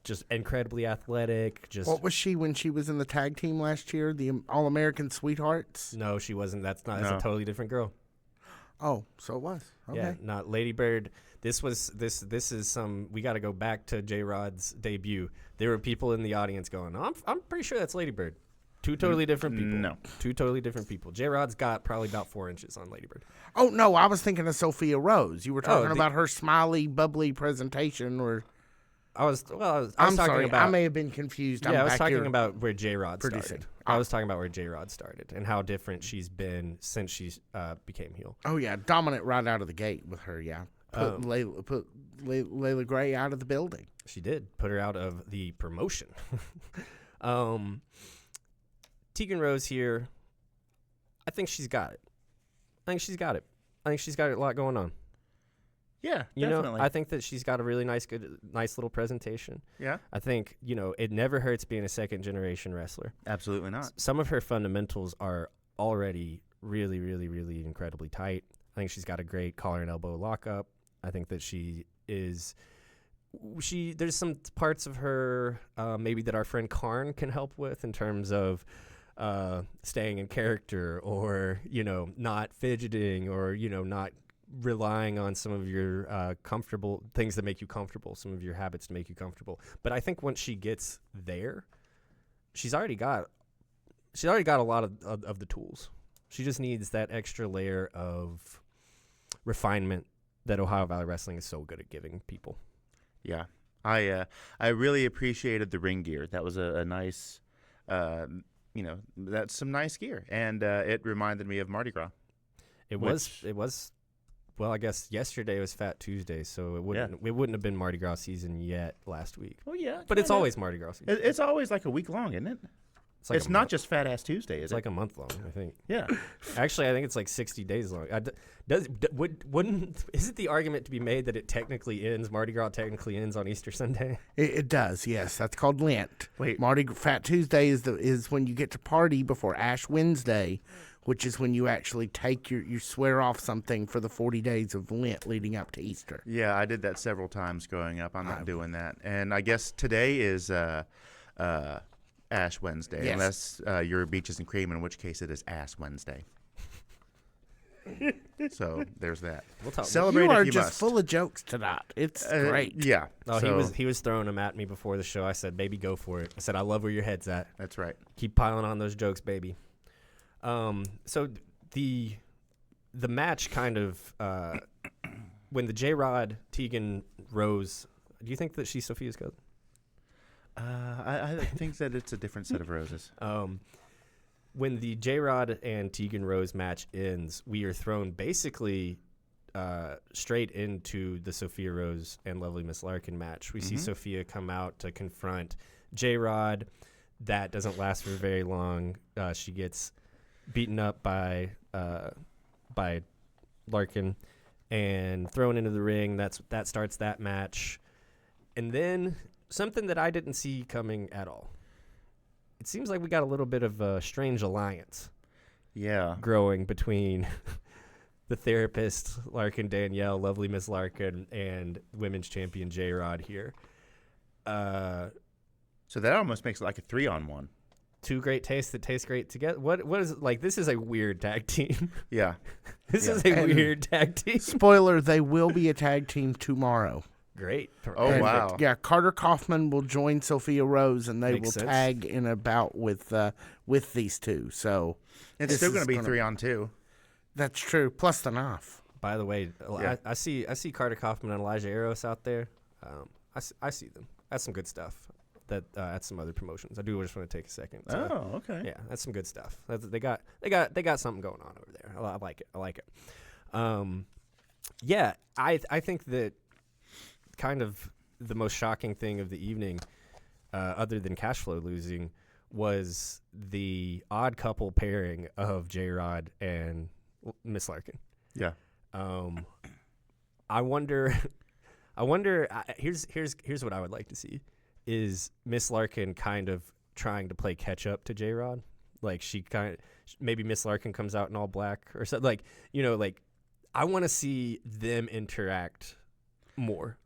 Just incredibly athletic. What was she when she was in the tag team last year? The All-American Sweethearts? No, she wasn't. That's a totally different girl. Oh, so it was. Okay. Yeah, not Lady Bird. This is some. We got to go back to J-Rod's debut. There were people in the audience going, I'm pretty sure that's Lady Bird. Two totally different people. No. Two totally different people. J-Rod's got probably about 4 inches on Lady Bird. Oh, no, I was thinking of Sophia Rose. You were talking about her smiley, bubbly presentation. I'm talking sorry, about. I may have been confused. Yeah, I was talking about where J-Rod started. Producing. I was talking about where J-Rod started and how different she's been since she became heel. Oh, yeah, dominant right out of the gate with her, yeah. Put Layla Gray out of the building. She did. Put her out of the promotion. Tegan Rose here, I think she's got it. I think she's got a lot going on. Yeah, definitely. I think that she's got a really nice little presentation. Yeah. I think, it never hurts being a second-generation wrestler. Absolutely not. Some of her fundamentals are already really, really, really incredibly tight. I think she's got a great collar and elbow lockup. I think that there's some parts of her maybe that our friend Karn can help with in terms of staying in character or, not fidgeting or, not relying on some of your comfortable things that make you comfortable, some of your habits to make you comfortable. But I think once she gets there, she's already got a lot of the tools. She just needs that extra layer of refinement that Ohio Valley Wrestling is so good at giving people. Yeah. I really appreciated the ring gear. That was a nice, that's some nice gear. And it reminded me of Mardi Gras. It was. Well, I guess yesterday was Fat Tuesday, so it wouldn't have been Mardi Gras season yet last week. Well, yeah. But it's always Mardi Gras season. It's always like a week long, isn't it? It's not just Fat Ass Tuesday, is it? It's like a month long, I think. Yeah. Actually, I think it's like 60 days long. Is it the argument to be made that it technically ends, Mardi Gras technically ends on Easter Sunday? It does, yes. That's called Lent. Wait. Fat Tuesday is when you get to party before Ash Wednesday, which is when you actually you swear off something for the 40 days of Lent leading up to Easter. Yeah, I did that several times growing up. I'm not doing that. And I guess today is Ash Wednesday, yes. Unless you're Beaches and Cream, in which case it is Ass Wednesday. So there's that. We'll talk. Celebrate you are if you just must. Full of jokes tonight. It's great. Yeah. Oh, he was throwing them at me before the show. I said, "Baby, go for it." I said, "I love where your head's at." That's right. Keep piling on those jokes, baby. So the match kind of when the J-Rod Tegan Rose, do you think that she's Sophia's cousin? I think that it's a different set of roses. When the J-Rod and Tegan Rose match ends, we are thrown basically straight into the Sophia Rose and Lovely Miss Larkin match. We see Sophia come out to confront J-Rod. That doesn't last for very long. She gets beaten up by Larkin and thrown into the ring. That starts that match. And then something that I didn't see coming at all. It seems like we got a little bit of a strange alliance growing between the therapist Larkin Danielle, Lovely Miss Larkin, and women's champion J-Rod here. So that almost makes it like a 3-on-1. Two great tastes that taste great together. What is it like? This is a weird tag team. Yeah. This is a weird tag team. Spoiler, they will be a tag team tomorrow. Great. Oh, And, wow. Yeah, Carter Kaufman will join Sophia Rose, and they Makes will sense. tag in a bout with these two. So It's this still going is to be gonna- 3-on-2. That's true. Plus the knife. By the way, Yeah. I see Carter Kaufman and Elijah Eros out there. I see them. That's some good stuff. At some other promotions. I do just want to take a second. Okay. Yeah, that's some good stuff. They got something going on over there. I like it. Yeah, I think that kind of the most shocking thing of the evening, other than cash flow losing, was the odd couple pairing of J-Rod and Miss Larkin. Yeah. I wonder. Here's what I would like to see. Is Miss Larkin kind of trying to play catch up to J-Rod? Like maybe Miss Larkin comes out in all black or something. Like, I want to see them interact more.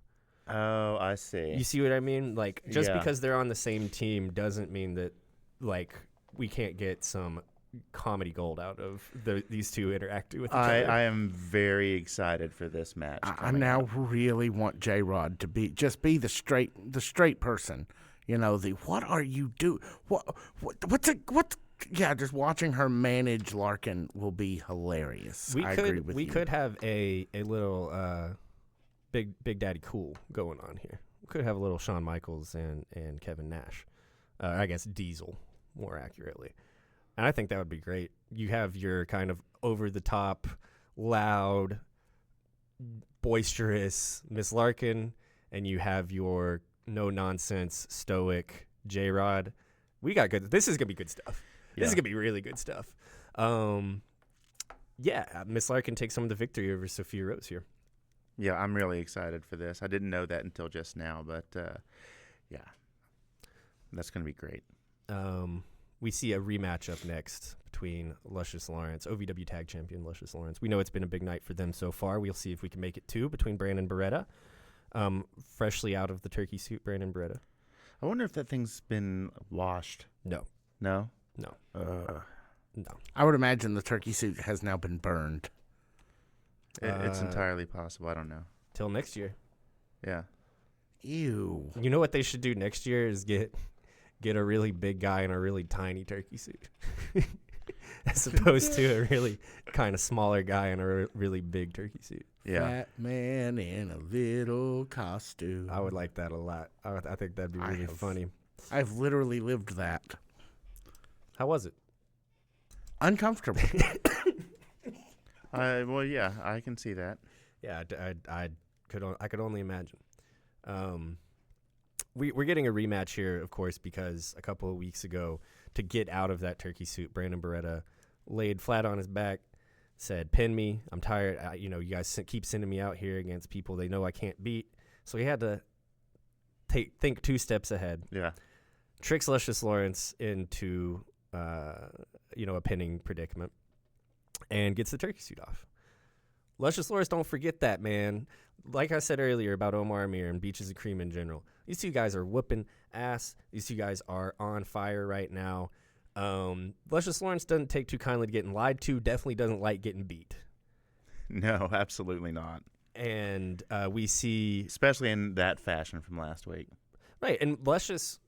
Oh, I see. You see what I mean? Like, just Yeah. because they're on the same team doesn't mean that, like, we can't get some comedy gold out of these two interacting with each other. I am very excited for this match. I now really want J-Rod to be the straight person. You know, what are you do? What's yeah, just watching her manage Larkin will be hilarious. I agree with we you. could have a little Big Daddy Cool going on here. We could have a little Shawn Michaels and Kevin Nash. I guess Diesel, more accurately. And I think that would be great. You have your kind of over-the-top, loud, boisterous Miss Larkin, and you have your no-nonsense, stoic J-Rod. We got good. This is going to be good stuff. This is going to be really good stuff. Miss Larkin takes some of the victory over Sophia Rose here. Yeah, I'm really excited for this. I didn't know that until just now, but yeah, that's going to be great. We see a rematch up next between Luscious Lawrence, OVW Tag Champion Luscious Lawrence. We know it's been a big night for them so far. We'll see if we can make it two between Brandon Beretta, freshly out of the turkey suit, Brandon Beretta. I wonder if that thing's been washed. No. No? No. No. I would imagine the turkey suit has now been burned. It's entirely possible. I don't know. Till next year. Yeah. Ew. You know what they should do next year is get a really big guy in a really tiny turkey suit. As opposed to a really kind of smaller guy in a really big turkey suit. Yeah. Fat man in a little costume. I would like that a lot. I think that'd be really funny. I've literally lived that. How was it? Uncomfortable. Well, yeah, I can see that. Yeah, I could only imagine. We're getting a rematch here, of course, because a couple of weeks ago, to get out of that turkey suit, Brandon Beretta laid flat on his back, said, "Pin me. I'm tired. You guys keep sending me out here against people they know I can't beat." So he had to think 2 steps ahead. Yeah. Tricks Luscious Lawrence into a pinning predicament, and gets the turkey suit off. Luscious Lawrence, don't forget that, man. Like I said earlier about Omar Amir and Beaches of Cream in general, these two guys are whooping ass. These two guys are on fire right now. Luscious Lawrence doesn't take too kindly to getting lied to, definitely doesn't like getting beat. No, absolutely not. And we see... Especially in that fashion from last week. Right, and Luscious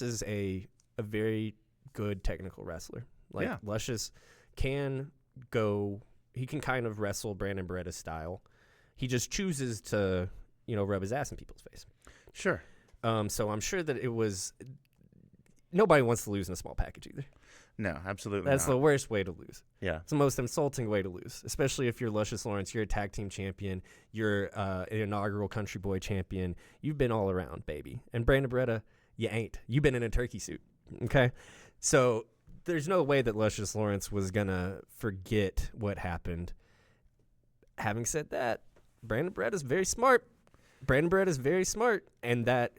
is a very good technical wrestler. Like, Yeah. Luscious can go... He can kind of wrestle Brandon Beretta's style. He just chooses to, rub his ass in people's face. Sure. So I'm sure that it was nobody wants to lose in a small package either. No, absolutely That's not. the worst way to lose. Yeah. It's the most insulting way to lose, especially if you're Luscious Lawrence, you're a tag team champion, you're an inaugural Country Boy champion. You've been all around, baby. And Brandon Beretta, you ain't. You've been in a turkey suit, okay? So there's no way that Luscious Lawrence was going to forget what happened. Having said that, Brandon Beretta's very smart. And that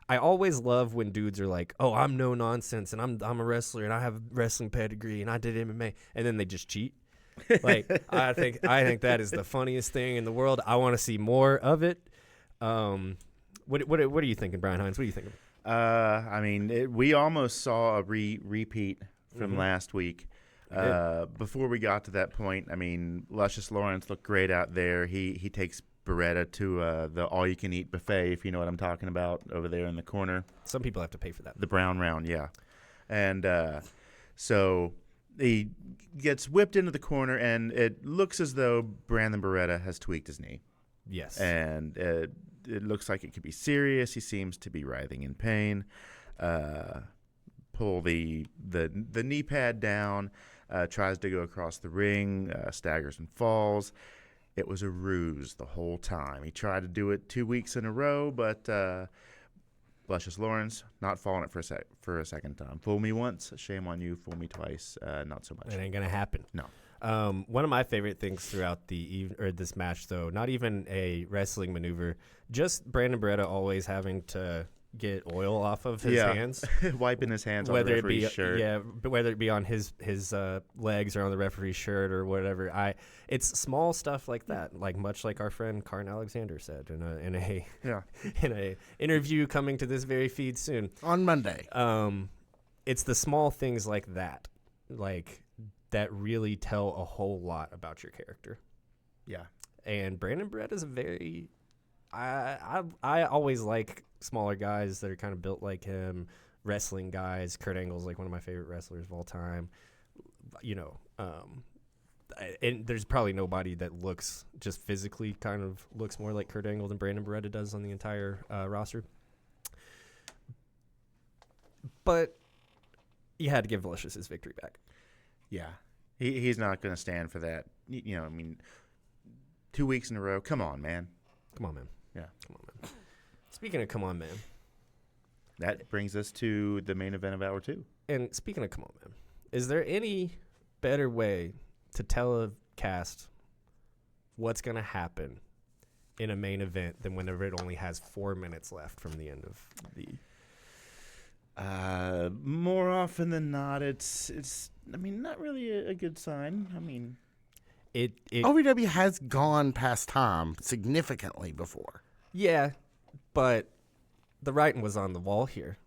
I always love when dudes are like, "Oh, I'm no nonsense, and I'm a wrestler, and I have a wrestling pedigree, and I did MMA," and then they just cheat. Like I think that is the funniest thing in the world. I want to see more of it. What are you thinking, Brian Hines? What are you thinking? I mean, we almost saw a repeat from last week. Before we got to that point, I mean, Luscious Lawrence looked great out there. He takes Beretta to the all-you-can-eat buffet, if you know what I'm talking about, over there in the corner. Some people have to pay for that. The brown round, yeah. And so he gets whipped into the corner, and it looks as though Brandon Beretta has tweaked his knee. Yes. And it looks like it could be serious. He seems to be writhing in pain. Pull the knee pad down, tries to go across the ring, staggers and falls. It was a ruse the whole time. He tried to do it 2 weeks in a row, but Luscious Lawrence not falling it for a second time. Fool me once, shame on you. Fool me twice, not so much. It ain't gonna happen. No. One of my favorite things throughout this match, though, not even a wrestling maneuver, just Brandon Beretta always having to get oil off of his hands, wiping his hands on the referee's shirt. Yeah, but whether it be on his legs or on the referee's shirt or whatever. It's small stuff like that, like much like our friend Karn Alexander said in a interview coming to this very feed soon on Monday. It's the small things like that, that really tell a whole lot about your character. Yeah. And Brandon Beretta is a very I always like smaller guys that are kind of built like him, wrestling guys. Kurt Angle's like one of my favorite wrestlers of all time. And there's probably nobody that looks just physically kind of looks more like Kurt Angle than Brandon Beretta does on the entire roster. But you had to give Luscious his victory back. Yeah. He's not going to stand for that. 2 weeks in a row. Come on, man. Come on, man. Yeah. Come on, man. Speaking of come on, man. That brings us to the main event of Hour 2. And speaking of come on, man, is there any better way to telecast what's going to happen in a main event than whenever it only has 4 minutes left from the end of the... More often than not, it's not really a good sign. OVW has gone past time significantly before. Yeah, but the writing was on the wall here.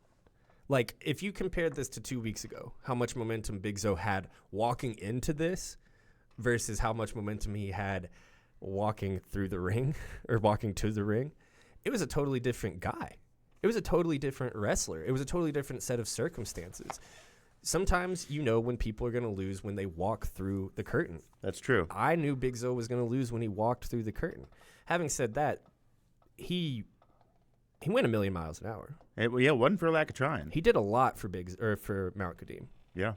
Like, if you compared this to 2 weeks ago, how much momentum Big Zo had walking into this versus how much momentum he had walking through the ring or walking to the ring, it was a totally different guy. It was a totally different wrestler. It was a totally different set of circumstances. Sometimes when people are going to lose when they walk through the curtain. That's true. I knew Big Zo was going to lose when he walked through the curtain. Having said that, he went a million miles an hour. It wasn't for a lack of trying. He did a lot for for Mount Qadim. Yeah.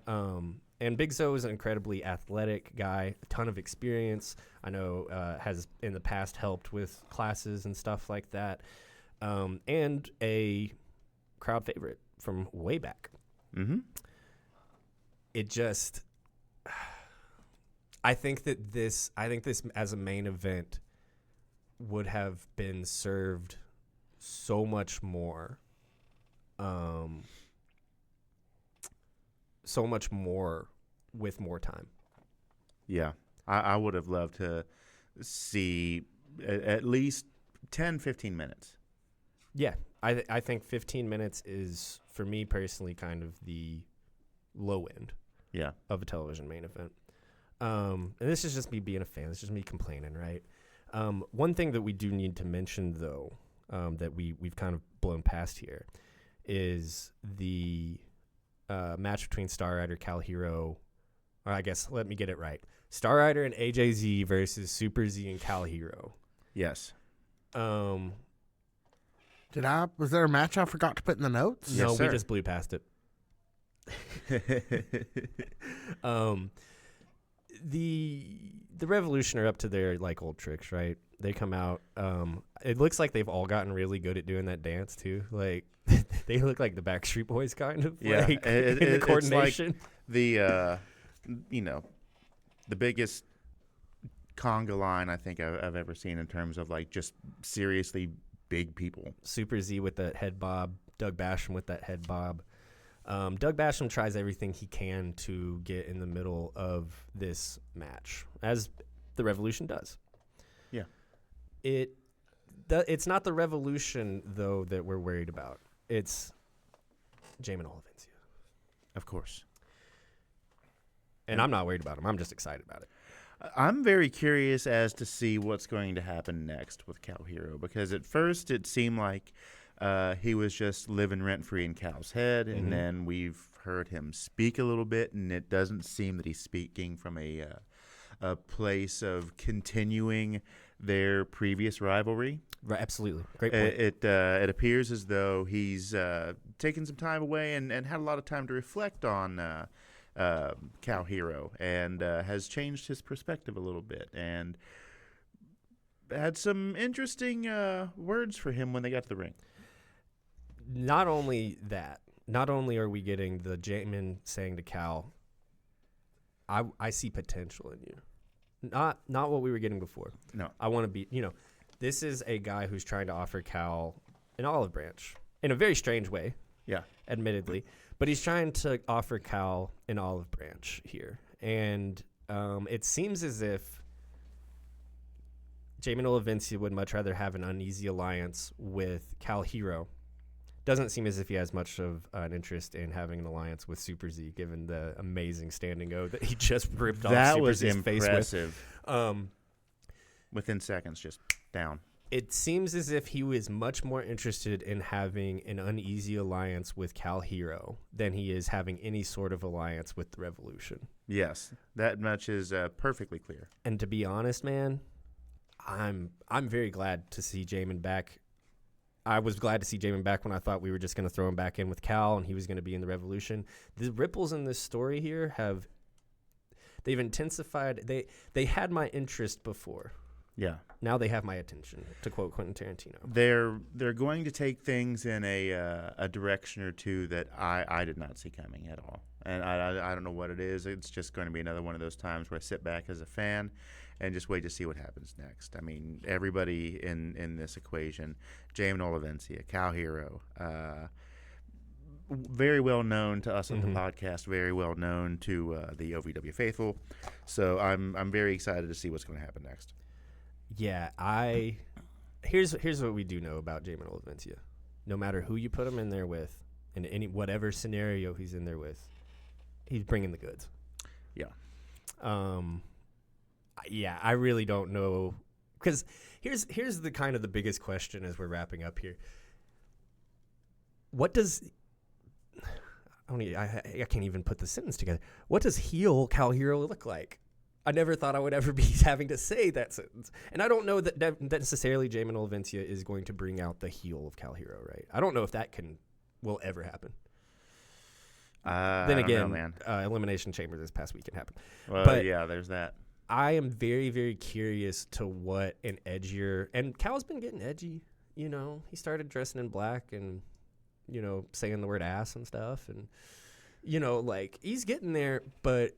And Big Zo is an incredibly athletic guy, a ton of experience. I know has in the past helped with classes and stuff like that. And a crowd favorite from way back. Mm-hmm. It just, I think this as a main event would have been served so much more with more time. Yeah. I would have loved to see at least 10, 15 minutes. Yeah. I think 15 minutes is, for me personally, kind of the low end of a television main event. And this is just me being a fan. This is just me complaining, right? One thing that we do need to mention, though, that we've kind of blown past here is the match between Star Rider, Cal Hero, or I guess, let me get it right. Star Rider and AJZ versus Super Z and Cal Hero. Yes. Was there a match I forgot to put in the notes? No, Yes, we sir. just blew past it. The Revolution are up to their like old tricks, right? They come out. It looks like they've all gotten really good at doing that dance too. Like they look like the Backstreet Boys, kind of. Yeah, like, in the coordination. It's like the the biggest conga line I think I've ever seen in terms of like just seriously big people. Super Z with that head bob, Doug Basham with that head bob. Doug Basham tries everything he can to get in the middle of this match, as the Revolution does. Yeah. It's not the Revolution, though, that we're worried about. It's Jamin Olivencia. Of course. And I'm not worried about him. I'm just excited about it. I'm very curious as to see what's going to happen next with Cal Hero, because at first it seemed like he was just living rent-free in Cal's head, and Mhm. then we've heard him speak a little bit, and it doesn't seem that he's speaking from a place of continuing their previous rivalry. Right, absolutely. Great point. It appears as though he's taken some time away and had a lot of time to reflect on Cal Hero, and has changed his perspective a little bit, and had some interesting words for him when they got to the ring. Not only that, not only are we getting the Jamin saying to Cal, I see potential in you. Not what we were getting before. No. I want to be, this is a guy who's trying to offer Cal an olive branch in a very strange way, Yeah. admittedly, but he's trying to offer Cal an olive branch here. And it seems as if Jamin Olivencia would much rather have an uneasy alliance with Cal Hero. Doesn't seem as if he has much of an interest in having an alliance with Super Z, given the amazing standing O that he just ripped off That Super was Z's face with. impressive. Within seconds, just down. It seems as if he was much more interested in having an uneasy alliance with Cal Hero than he is having any sort of alliance with the Revolution. Yes, that much is perfectly clear. And to be honest, man, I'm very glad to see Jamin back. I was glad to see Jamin back when I thought we were just going to throw him back in with Cal and he was going to be in the Revolution. The ripples in this story here they've intensified. They had my interest before. Yeah. Now they have my attention, to quote Quentin Tarantino. They're going to take things in a direction or two that I did not see coming at all. And I don't know what it is. It's just going to be another one of those times where I sit back as a fan and just wait to see what happens next. I mean, everybody in this equation, Jamin Olivencia, Cal Hero, very well known to us on the podcast, very well known to the OVW faithful. So I'm very excited to see what's going to happen next. Yeah, here's what we do know about Jamin Olivencia. No matter who you put him in there with, in any whatever scenario he's in there with, he's bringing the goods. Yeah. Yeah, I really don't know, because here's the kind of the biggest question as we're wrapping up here. What does I can't even put the sentence together. What does heel Cal Hero look like? I never thought I would ever be having to say that sentence. And I don't know that necessarily Jamin Olivencia is going to bring out the heel of Cal Hero, right? I don't know if that will ever happen. Then again, man. Elimination Chamber this past weekend happened. Well, but yeah, there's that. I am very, very curious to what an edgier, and Cal's been getting edgy, he started dressing in black and, saying the word ass and stuff. And, like he's getting there, but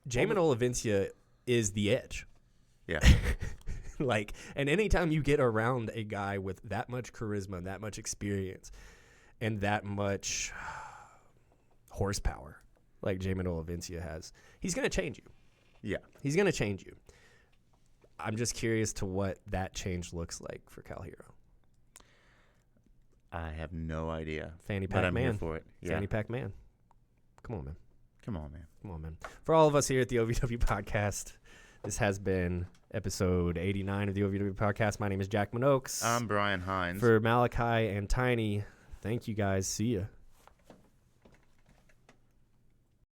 Jamin Olivencia is the edge. Yeah. And anytime you get around a guy with that much charisma, that much experience, and that much horsepower like Jamin Olivencia has, he's going to change you. Yeah. He's going to change you. I'm just curious to what that change looks like for Cal Hero. I have no idea. Fanny but Pack I'm Man. here for it. Yeah. Fanny Pack Man. Come on, man. Come on, man. Come on, man. For all of us here at the OVW podcast, this has been episode 89 of the OVW podcast. My name is Jackman Oaks. I'm Brian Hines. For Malachi and Tiny, thank you guys. See ya.